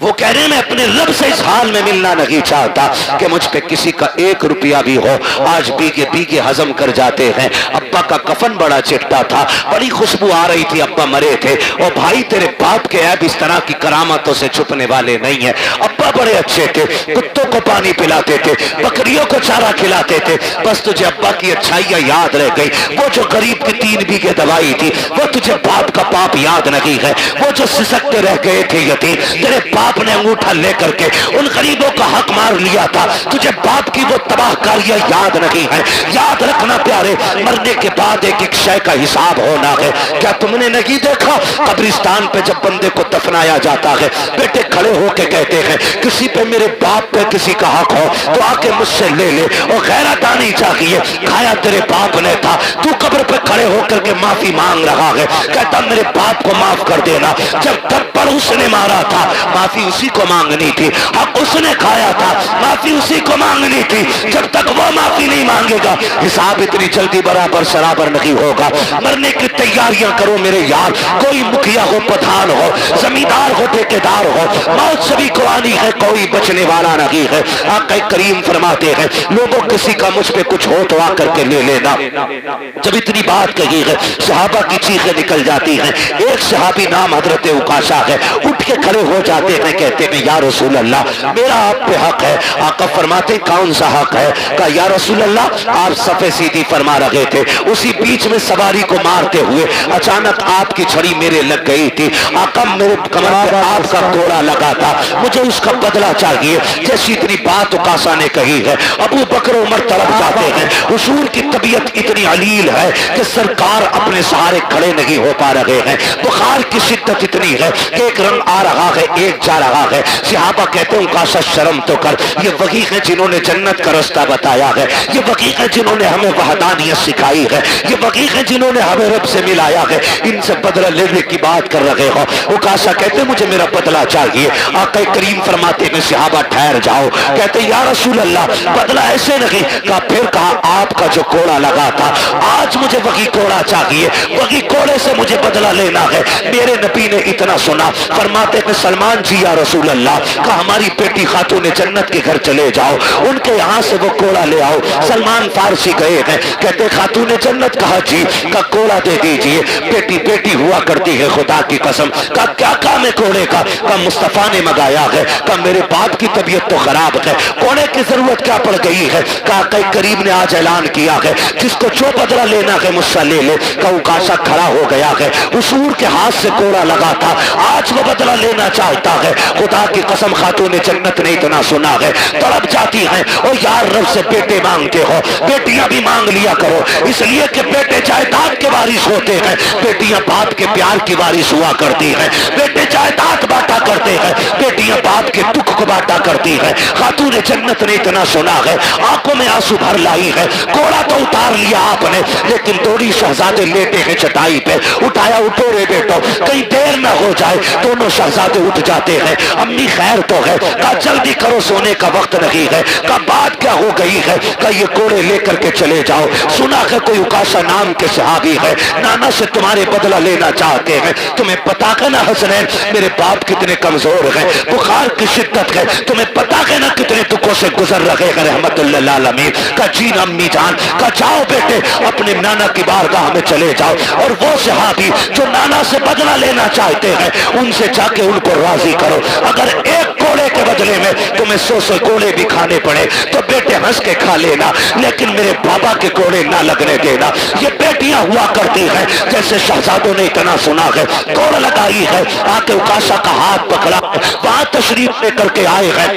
وہ کہہ رہے ہیں میں اپنے رب سے اس حال میں ملنا نہیں چاہتا کہ مجھ پہ کسی کا ایک روپیہ بھی ہو. آج بیگے ہضم کر جاتے ہیں. ابا کا کفن بڑا چٹا تھا، بڑی خوشبو آ رہی تھی، ابا مرے تھے. اور بھائی تیرے باپ کے عیب اس طرح کی کرامتوں سے چھپنے والے نہیں ہیں. ابا بڑے اچھے تھے، کتوں کو پانی پلاتے تھے، بکریوں کو چارہ کھلاتے تھے. بس تجھے ابا کی اچھائیاں یاد رہ گئی. وہ جو غریب کی 3 بیگھے دوائی تھی وہ تجھے باپ کا پاپ یاد نہیں ہے. وہ جو سسکتے رہ گئے تھے یتیم، تیرے باپ نے انگوٹھا لے کر کے ان غریبوں کا حق مار لیا تھا. تجھے باپ کی وہ تباہ کاریاں یاد نہیں ہے. یاد رکھنا پیارے، مرنے کے بعد ایک ایک شے کا حساب ہونا ہے. کیا تم نے نہیں دیکھا قبرستان پہ جب بندے کو دفنایا جاتا ہے بیٹے کھڑے ہو کے کہتے ہیں کسی پہ میرے باپ پہ کسی کا حق ہو تو آ کے مجھ سے لے لے. اور غیرت آنی چاہیے. کھایا تیرے باپ نے تھا، تو قبر پہ کھڑے ہو کر کے معافی مانگ رہا ہے. کہتا میرے باپ کو معاف کر دینا. جب تھپڑ اس نے مارا تھا معافی اسی کو مانگنی تھی. حق اس نے کھایا تھا معافی اسی کو مانگنی تھی. جب تک وہ معافی نہیں مانگے گا حساب اتنی جلدی برابر سرابر نہیں ہوگا. مرنے کی تیاریاں کرو میرے یار. کوئی مکھیا ہو، پٹھان ہو، زمیندار ہو، ٹھیکیدار ہو، موت سبھی کو آنی ہے، کوئی بچنے والا نہیں ہے. آقا کریم فرماتے ہیں لوگوں کسی کا مجھ پہ کچھ ہو تو آ کر کے لے لینا. جب اتنی بات کہی ہے صحابہ کی چیخیں نکل جاتی ہیں. ایک صحابی نام حضرت عکاشہ ہے، اٹھ کے کھڑے ہو جاتے ہیں، کہتے ہیں یا رسول اللہ میرا آپ پہ حق ہے. آقا فرماتے کون سا حق ہے؟ کہا یا رسول اللہ آپ صفے سیدھی فرما رہے تھے، اسی بیچ میں سواری کو مارتے ہوئے اچانک آپ کی چھڑی میرے لگ گئی تھی. آقا میرے کمر پہ آپ کا کوڑا لگا تھا، مجھے اس کا بدلہ چاہیے. جیسی اتنی بات عکاشہ نے کہی ہے ابو بکر عمر طرف جاتے ہیں. حضور کی طبیعت اتنی علیل ہے کہ سرکار اپنے سہارے کھڑے نہیں ہو پا رہے ہیں. بخار کی شدت اتنی ہے کہ ایک رنگ آ رہا ہے ایک جا رہا ہے. صحابہ کہتے ہیں عکاشہ شرم تو کر. یہ وہی ہے جنہوں نے جنت کا رستہ بتایا ہے، یہ وہی ہے جنہوں نے ہمیں وحدانیت سکھائی ہے، یہ وہی ہے جنہوں نے ہمیں رب سے ملایا ہے. ان سے بدلہ لینے کی بات کر رہے ہو. عکاشہ کہتے ہیں مجھے میرا بدلہ چاہیے. آقا کریم فرماتے ہیں صحابہ ٹھہر جاؤ. کہتے ہیں یا رسول اللہ بدلہ ایسے نہیں. کہا پھر کہا آپ کا جو کوڑا لگا تھا آج مجھے وہی کوڑا چاہیے، وہی کوڑے سے مجھے بدلہ لینا ہے. میرے نبی نے اتنا سنا فرماتے ہیں سلمان جی یا رسول اللہ. کہا ہماری بیٹی خاتون جنت کے گھر چلے جاؤ، ان کے یہاں سے وہ کوڑا لے آؤ. سلمان فارسی گئے ہیں، کہتے خاتون جنت. کہا جی. کا کوڑا دے دیجئے. بیٹی بیٹی ہوا کرتی ہے خدا کی قسم. کہا کیا کام ہے کوڑے کا؟ کہا مصطفیٰ نے منگایا ہے. کہا میرے باپ کی طبیعت تو خراب ہے، کوڑے کی ضرورت کیا پڑ گئی ہے؟ کہا کہ کریم نے آج اعلان کیا ہے جس کو جو بدلہ لینا ہے مجھ سے لے لے. کہا عکاشہ کھڑا ہو گیا ہے، حضور کے ہاتھ سے کوڑا لگا تھا آج وہ بدلہ لینا چاہتا ہے. خدا کی قسم خاتون جنت نے اتنا سنا ہے تڑپ جاتی ہیں. اور یار رب سے بیٹے مانگتے ہو، بیٹیاں بھی مانگ لیا کرو، اس لیے کہ بیٹے جائیداد کے وارث ہوتے ہیں، بیٹیاں باپ کے پیار کی وارث ہوا کرتی ہیں. بیٹے جائیداد بانٹا کرتے ہیں، بیٹیاں باپ کے دکھ کو بانٹا کرتی ہیں. خاتون جنت نے اتنا سنا ہے آنکھوں میں آنسو بھر لائی ہے. کوڑا تو اتار لیا آپ نے لیکن دوری شہزادے لیٹے ہیں چٹائی پہ. اٹھایا اٹھو رے بیٹو کہیں دیر نہ ہو جائے. دونوں شہزادے اٹھ جاتے ہیں. امی خیر تو ہے؟ کہا جلدی کرو سونے کا وقت نہیں ہے. کہا بات کیا ہو گئی ہے؟ کہا یہ کوڑے لے کر کے چلے جاؤ. سنا ہے کوئی عکاشہ نام کے صحابی ہے نانا سے تمہارے بدلہ لینا چاہتے ہیں. تمہیں پتا ہے نا حسنین میرے باپ کتنے کمزور ہیں، بخار کی شدت ہے، تمہیں پتا ہے نا کتنے دکھوں سے گزر رہے ہیں رحمت اللہ العالمین. کہا جی امی جان. کہا جاؤ بیٹے اپنے نانا کی بارگاہ میں چلے جاؤ اور وہ صحابی جو نانا سے بدلہ لینا چاہتے ہیں ان سے جا کے ان کو راضی کرو. اگر ایک کوڑے کے بدلے میں تمہیں 100 کوڑے بھی کھانے پڑے تو بیٹے ہنس کے کھا لینا، لیکن میرے بابا کے کوڑے نہ لگنے دینا۔ یہ بیٹیاں ہوا کرتی ہیں، جیسے شہزادوں نے اتنا سنا ہے، کوڑ لگائی ہے، آ کے عکاشہ کا ہاتھ پکڑا، وہاں تشریف لے کر کے آئے ہیں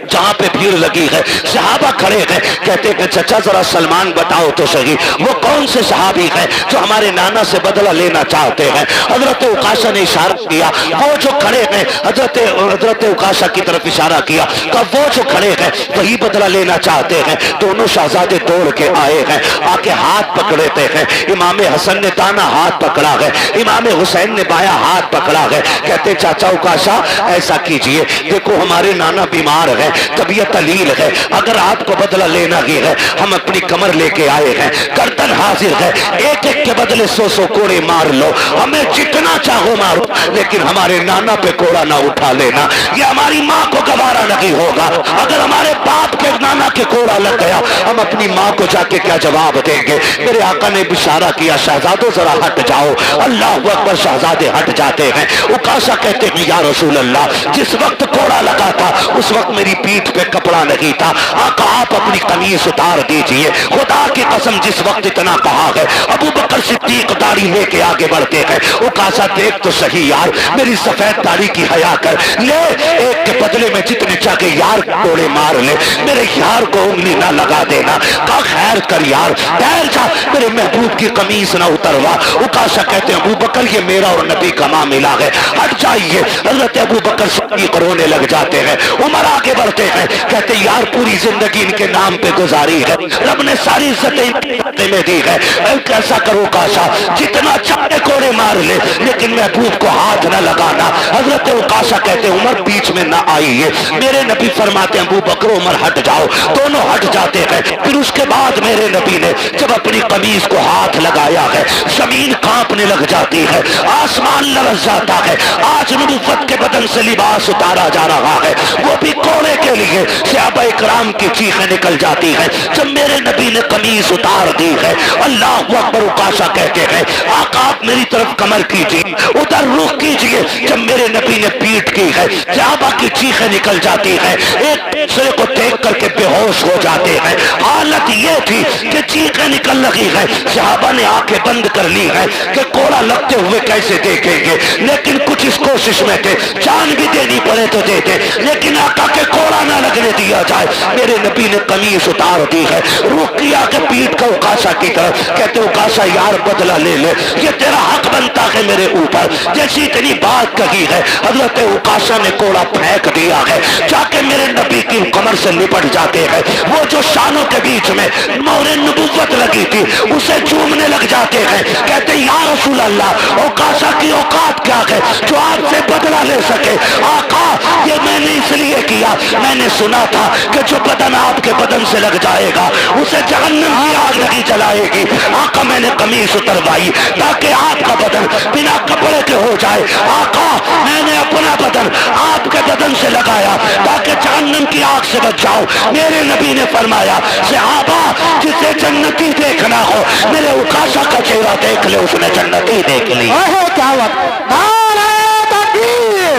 جہاں پہ بھیڑ لگی ہے، صحابہ کھڑے ہیں، کہتے ہیں کہ چچا ذرا سلمان بتاؤ تو صحیح وہ کون سے صحابی ہیں جو ہمارے نانا سے بدلہ لینا چاہتے ہیں؟ حضرت عکاشہ نے اشارہ کیا، وہ جو کھڑے ہیں، حضرت عکاشہ کی طرف اشارہ کیا کہ وہ جو کھڑے ہیں وہی بدلہ لینا چاہتے ہیں۔ دونوں شہزادے دوڑ کے آئے ہیں، آ کے ہاتھ پکڑتے ہیں، امام حسن نے دانا ہاتھ پکڑا ہے، امام حسین نے بایاں ہاتھ پکڑا ہے، کہتے چاچا عکاشہ ایسا کیجئے، دیکھو ہمارے نانا بیمار ہے، طبیعت علیل ہے، اگر آپ کو بدلہ لینا ہی ہے ہم اپنی کمر لے کے آئے ہیں، گردن حاضر ہے، ایک ایک کے بدلے 100 کوڑے مار لو، ہمیں جتنا چاہو مارو، لیکن ہمارے نانا پہ کوڑا نہ اٹھا لینا، یہ ہماری ماں کو گوارا نہیں ہوگا۔ اگر ہمارے باپ کے نانا کے کوڑا لگ گیا ہم اپنی ماں کو جا کے کیا جواب دیں گے؟ میرے آقا نے اشارہ کیا، شہزادوں ذرا ہٹ جاؤ، اللہ اکبر، شہزادے ہٹ جاتے ہیں۔ عکاشہ کہتے ہیں یا رسول اللہ جس وقت کوڑا لگا تھا اس وقت میری پیٹھ پہ کپڑا نہیں تھا، آقا آپ اپنی قمیص اتار دیجئے، خدا کی قسم جس وقت اتنا کہا ہے ابو بکر صدیق داڑھی لے کے آگے بڑھتے ہیں، عکاشہ دیکھ تو صحیح یار میری سفید داڑھی کی حیا کر لے، ایک کے بدلے میں جتنے چاہے یار کوڑے مار لے، میرے یار کو انگلی نہ لگا دینا، کہا خیر کر یار ٹھہر جا، میرے محبوب کی قمیص نہ اتروا۔ عکاشہ کہتے ہیں ابو بکر یہ میرا اور نبی کا معاملہ ہے، ہٹ جائیے۔ حضرت ابو بکر صدیق رونے لگ جاتے ہیں، عمر آگے بڑھتے ہیں، کہتے یار پوری زندگی ان کے نام پہ گزاری ہے، رب نے ساری عزتیں میں دی ہے، کیسا کرو عکاشہ جتنا چاہے کوڑے مار لے لیکن محبوب کو ہاتھ نہ لگانا۔ حضرت عکاشہ کہتے عمر بیچ میں نہ آئیے، میرے نبی فرماتے ہیں ابو بکر عمر ہٹ جاؤ، دونوں ہٹ جاتے ہیں۔ پھر اس کے بعد میرے نبی نے جب اپنی قمیص کو ہاتھ لگایا ہے زمین کانپنے لگ جاتی ہے، آسمان لرز جاتا ہے، آج نبوت کے بدن سے لباس اتارا جا رہا ہے، وہ بھی کوڑے کے لیے۔ صحابہ اکرام کی چیخیں نکل جاتی ہیں جب میرے نبی نے قمیص اتار دی ہے۔ اللہ اکبر، عکاشہ کہتے ہیں آقا آپ میری طرف کمر کیجیے، ادھر رخ کیجیے، جب میرے نبی نے پیٹ کی ہے صحابہ کی چیخیں نکل جاتی ہیں، ایک دوسرے کو دیکھ کر کے بے ہوش ہو جاتے ہیں۔ حالت یہ تھی کہ چیخیں نکل لگی ہے، صحابہ نے آنکھیں بند کر لی ہے کہ کوڑا لگتے ہوئے کیسے دیکھیں گے، لیکن کچھ اس کوشش میں تھے جان بھی دینی پڑے تو دیتے، لیکن آقا کے کوڑا نہ لگنے دیا جائے۔ میرے نبی نے قمیص اتار دی ہے، رخ کیا کہ پیٹ کا عکاشہ کی طرف، کہتے عکاشہ یار بدلہ لے لے، یہ تیرا حق بنتا ہے میرے اوپر۔ جیسی اتنی بات کہی ہے حضرت عکاشہ نے کوڑا پھینک دیا ہے، جا کے میرے نبی کی کمر سے لپٹ جاتے ہیں، وہ جو شانوں کے بیچ میں مہر نبوت لگی تھی اسے چومنے لگ جاتے ہیں، کہتے یا رسول اللہ عکاشہ کی اوقات کیا ہے جو آپ سے بدلہ لے سکے؟ آقا یہ میں نے اس لیے کیا، میں نے سنا تھا کہ جو بدن آپ کے بدن سے لگ جائے گا اسے جہنم کی آگ نہیں جلائے گی۔ آقا میں نے قمیص اتروائی تاکہ آپ کا بدن بنا کپڑے کے ہو جائے، آقا میں نے اپنا بدن آپ کے بدن سے لگایا تاکہ جہنم کی آگ سے بچ جاؤ۔ میرے نبی نے فرمایا صحابہ جسے جنتی دیکھنا ہو میرے عکاشہ کا چہرہ دیکھ لے، اس نے جنتی دیکھ لی۔ کیا وقت نعرہ تکبیر،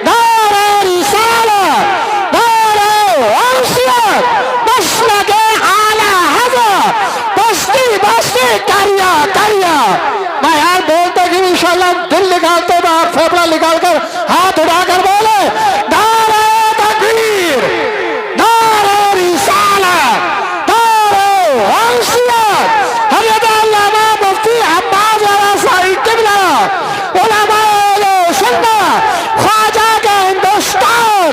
نعرہ رسالت، نعرہ غوثیت، مسلک اعلی حضرت، بستی بستی کریا کریا۔ میں یار بولتے کہ انشاءاللہ دل نکالتے باہر پھیپڑا نکال کر ہاتھ اٹھا کر بولے نعرہ تکبیر، نعرہ رسالت، نعرہ غوثیت۔ حضرت علامہ مفتی عباس رضوی قبلہ، علماء اہل سنت، خواجہ کے ہندوستان،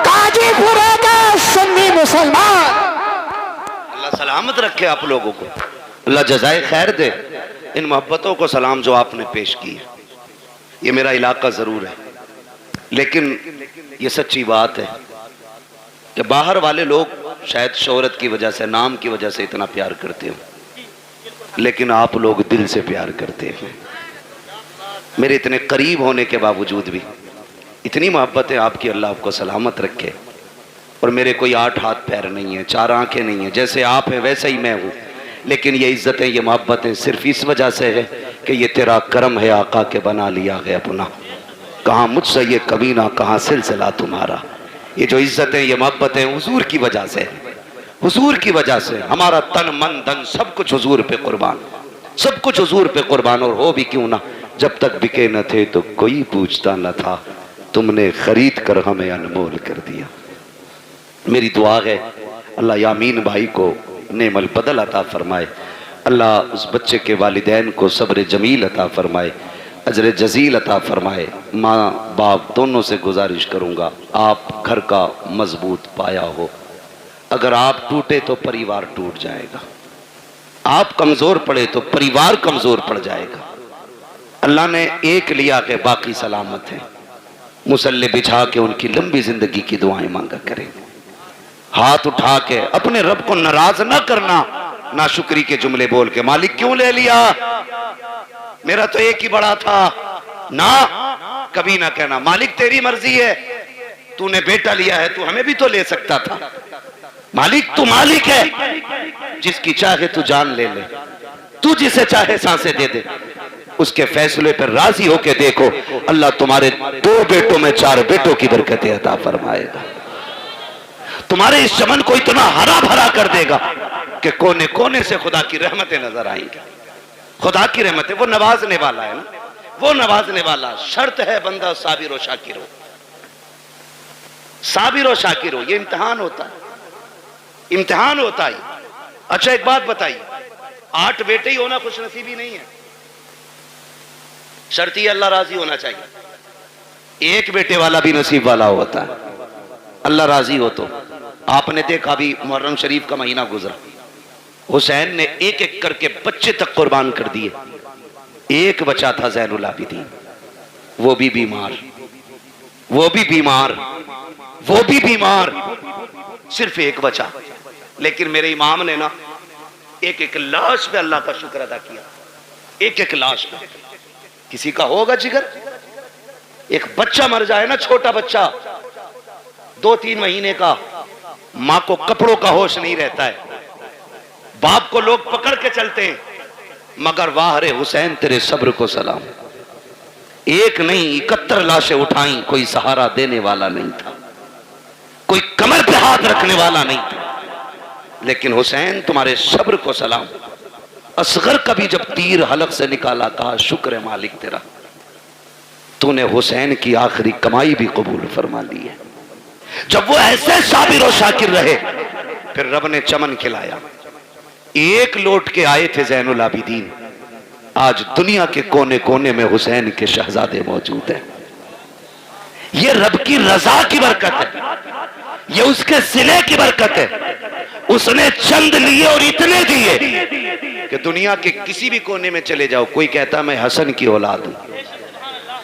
قاضی پورے کے سنی مسلمان۔ اللہ سلامت رکھے آپ لوگوں کو، اللہ جزائے خیر دے۔ ان محبتوں کو سلام جو آپ نے پیش کی ہے، یہ میرا علاقہ ضرور ہے، لیکن یہ سچی بات ہے کہ باہر والے لوگ شاید شہرت کی وجہ سے، نام کی وجہ سے اتنا پیار کرتے ہوں، لیکن آپ لوگ دل سے پیار کرتے ہیں۔ میرے اتنے قریب ہونے کے باوجود بھی اتنی محبتیں آپ کی، اللہ آپ کو سلامت رکھے۔ اور میرے کوئی 8 ہاتھ پیر نہیں ہیں، 4 آنکھیں نہیں ہیں، جیسے آپ ہیں ویسے ہی میں ہوں، لیکن یہ عزتیں، یہ محبتیں صرف اس وجہ سے ہے کہ یہ تیرا کرم ہے آقا کے بنا لیا ہے اپنا، کہاں مجھ سے یہ کبھی نہ کہاں سلسلہ تمہارا۔ یہ جو عزتیں یہ محبتیں حضور کی وجہ سے ہیں، حضور کی وجہ سے ہمارا تن من دن سب کچھ حضور پہ قربان، سب کچھ حضور پہ قربان، اور ہو بھی کیوں نہ، جب تک بکے نہ تھے تو کوئی پوچھتا نہ تھا، تم نے خرید کر ہمیں انمول کر دیا۔ میری دعا ہے اللہ یامین بھائی کو نعم البدل عطا فرمائے، اللہ اس بچے کے والدین کو صبر جمیل عطا فرمائے، اجر جزیل عطا فرمائے۔ ماں باپ دونوں سے گزارش کروں گا، آپ گھر کا مضبوط پایا ہو، اگر آپ ٹوٹے تو پریوار ٹوٹ جائے گا، آپ کمزور پڑے تو پریوار کمزور پڑ جائے گا۔ اللہ نے ایک لیا کہ باقی سلامت ہیں، مصلی بچھا کے ان کی لمبی زندگی کی دعائیں مانگا کریں، ہاتھ اٹھا کے اپنے رب کو ناراض نہ کرنا، ناشکری کے جملے بول کے مالک کیوں لے لیا، میرا تو ایک ہی بڑا تھا، نہ کبھی نہ کہنا مالک تیری مرضی ہے، تو نے بیٹا لیا ہے تو ہمیں بھی تو لے سکتا تھا، مالک تو مالک ہے، جس کی چاہے تو جان لے لے، تو جسے چاہے سانسیں دے دے، اس کے فیصلے پر راضی ہو کے دیکھو، اللہ تمہارے 2 بیٹوں میں 4 بیٹوں کی برکتیں عطا فرمائے گا، تمہارے اس چمن کو اتنا ہرا بھرا کر دے گا کہ کونے کونے سے خدا کی رحمتیں نظر آئیں گی۔ خدا کی رحمتیں، وہ نوازنے والا ہے نا، وہ نوازنے والا، شرط ہے بندہ صابر و شاکر ہو، صابر و شاکر ہو، یہ امتحان ہوتا ہے، امتحان ہوتا ہے۔ اچھا ایک بات بتائیے، 8 بیٹے ہی ہونا خوش نصیبی نہیں ہے، شرط یہ اللہ راضی ہونا چاہیے، ایک بیٹے والا بھی نصیب والا ہوتا ہے، اللہ راضی ہو تو۔ آپ نے دیکھا بھی محرم شریف کا مہینہ گزرا، حسین نے ایک ایک کر کے بچے تک قربان کر دیے، ایک بچہ تھا زین العابدین، وہ بھی بیمار، وہ بھی بیمار، وہ بھی بیمار، صرف ایک بچہ، لیکن میرے امام نے نا ایک ایک لاش پہ اللہ کا شکر ادا کیا، ایک ایک لاش پہ۔ کسی کا ہوگا جگر، ایک بچہ مر جائے نا، چھوٹا بچہ 2-3 مہینے کا، ماں کو کپڑوں کا ہوش نہیں رہتا ہے، باپ کو لوگ پکڑ کے چلتے ہیں، مگر واہ رے حسین تیرے صبر کو سلام، ایک نہیں 71 لاشیں اٹھائیں، کوئی سہارا دینے والا نہیں تھا، کوئی کمر پہ ہاتھ رکھنے والا نہیں تھا، لیکن حسین تمہارے صبر کو سلام۔ اصغر کا بھی جب تیر حلق سے نکالا، کہا شکر ہے مالک تیرا، تو نے حسین کی آخری کمائی بھی قبول فرما لی ہے۔ جب وہ ایسے صابر و شاکر رہے، پھر رب نے چمن کھلایا، ایک لوٹ کے آئے تھے زین العابدین، آج دنیا کے کونے کونے میں حسین کے شہزادے موجود ہیں۔ یہ رب کی رضا کی برکت ہے، یہ اس کے صلے کی برکت ہے، اس نے چند لیے اور اتنے دیے کہ دنیا کے کسی بھی کونے میں چلے جاؤ، کوئی کہتا میں حسن کی اولاد ہوں،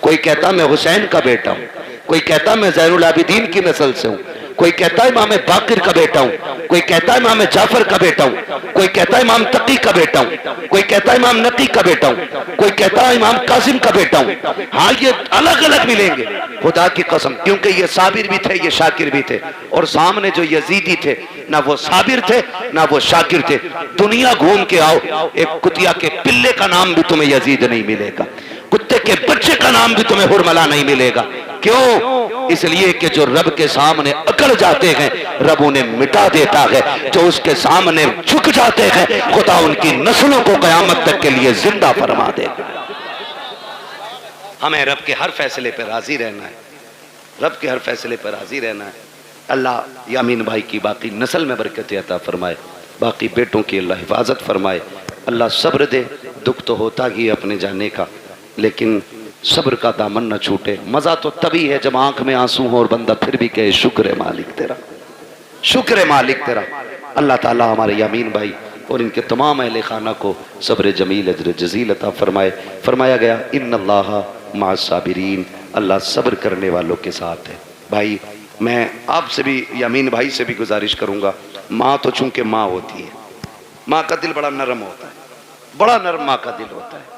کوئی کہتا میں حسین کا بیٹا ہوں، کوئی کہتا میں زین العابدین کی نسل سے ہوں، کوئی کہتا ہے امام باقر کا بیٹا ہوں، کوئی کہتا ہے امام جعفر کا بیٹا ہوں، کوئی کہتا ہے امام تقی کا بیٹا ہوں، کوئی کہتا ہے امام نقی کا بیٹا ہوں، کوئی کہتا ہے امام قاسم کا بیٹا ہوں۔ ہاں یہ الگ الگ ملیں گے، خدا کی قسم، کیونکہ یہ صابر بھی تھے، یہ شاکر بھی تھے، اور سامنے جو یزیدی تھے، نہ وہ صابر تھے نہ وہ شاکر تھے۔ دنیا گھوم کے آؤ، ایک کتیا کے پلے کا نام بھی تمہیں یزید نہیں ملے گا، کتے کے بچے کا نام بھی تمہیں ہرملا نہیں ملے گا۔ کیوں؟ اس لیے کہ جو رب کے سامنے اکڑ جاتے ہیں رب انہیں مٹا دیتا ہے، جو اس کے سامنے جھک جاتے ہیں خدا ان کی نسلوں کو قیامت تک کے لیے زندہ فرما دے گا۔ ہمیں رب کے ہر فیصلے پر راضی رہنا ہے، رب کے ہر فیصلے پر راضی رہنا ہے۔ اللہ یامین بھائی کی باقی نسل میں برکت عطا فرمائے، باقی بیٹوں کی اللہ حفاظت فرمائے، اللہ صبر دے۔ دکھ تو ہوتا ہی اپنے جانے کا، لیکن صبر کا دامن نہ چھوٹے۔ مزہ تو تبھی ہے جب آنکھ میں آنسو ہو اور بندہ پھر بھی کہے شکر ہے مالک تیرا، شکر ہے مالک تیرا۔ اللہ تعالی ہمارے یامین بھائی اور ان کے تمام اہل خانہ کو صبر جمیل اجر جزیل عطا فرمائے۔ فرمایا گیا ان اللہ مع الصابرین، اللہ صبر کرنے والوں کے ساتھ ہے۔ بھائی میں آپ سے بھی یامین بھائی سے بھی گزارش کروں گا، ماں تو چونکہ ماں ہوتی ہے، ماں کا دل بڑا نرم ہوتا ہے، بڑا نرم ماں کا دل ہوتا ہے،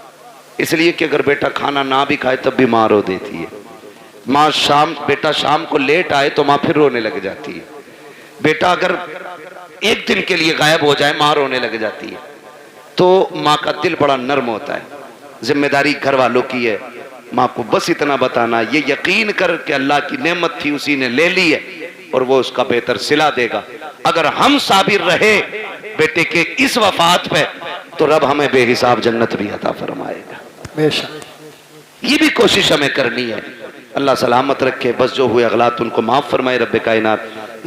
اس لیے کہ اگر بیٹا کھانا نہ بھی کھائے تب بھی ماں رو دیتی ہے۔ ماں بیٹا شام کو لیٹ آئے تو ماں پھر رونے لگ جاتی ہے، بیٹا اگر ایک دن کے لیے غائب ہو جائے ماں رونے لگ جاتی ہے۔ تو ماں کا دل بڑا نرم ہوتا ہے۔ ذمہ داری گھر والوں کی ہے، ماں کو بس اتنا بتانا، یہ یقین کر کہ اللہ کی نعمت تھی اسی نے لے لی ہے، اور وہ اس کا بہتر صلہ دے گا. اگر ہم صابر رہے بیٹے کے اس وفات پہ تو رب ہمیں بے حساب جنت بھی عطا فرمائے گا. بے شک. یہ بھی کوشش ہمیں کرنی ہے. اللہ سلامت رکھے. بس جو ہوئے اغلاط ان کو معاف فرمائے رب کائنات.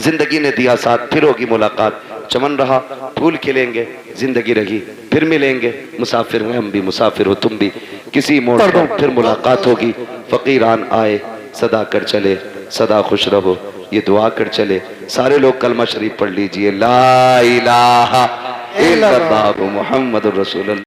زندگی نے دیا ساتھ, پھر ہوگی ملاقات. چمن رہا, پھول کھلیں گے, زندگی رہی, پھر ملیں گے. مسافر ہیں ہم بھی, مسافر ہو تم بھی. کسی موڑ پر پھر ملاقات ہوگی. فقیران آئے صدا کر چلے, صدا خوش رہو, یہ دعا کر چلے. سارے لوگ کلمہ شریف پڑھ لیجئے. لا الہ الا اللہ محمد الرسول اللہ.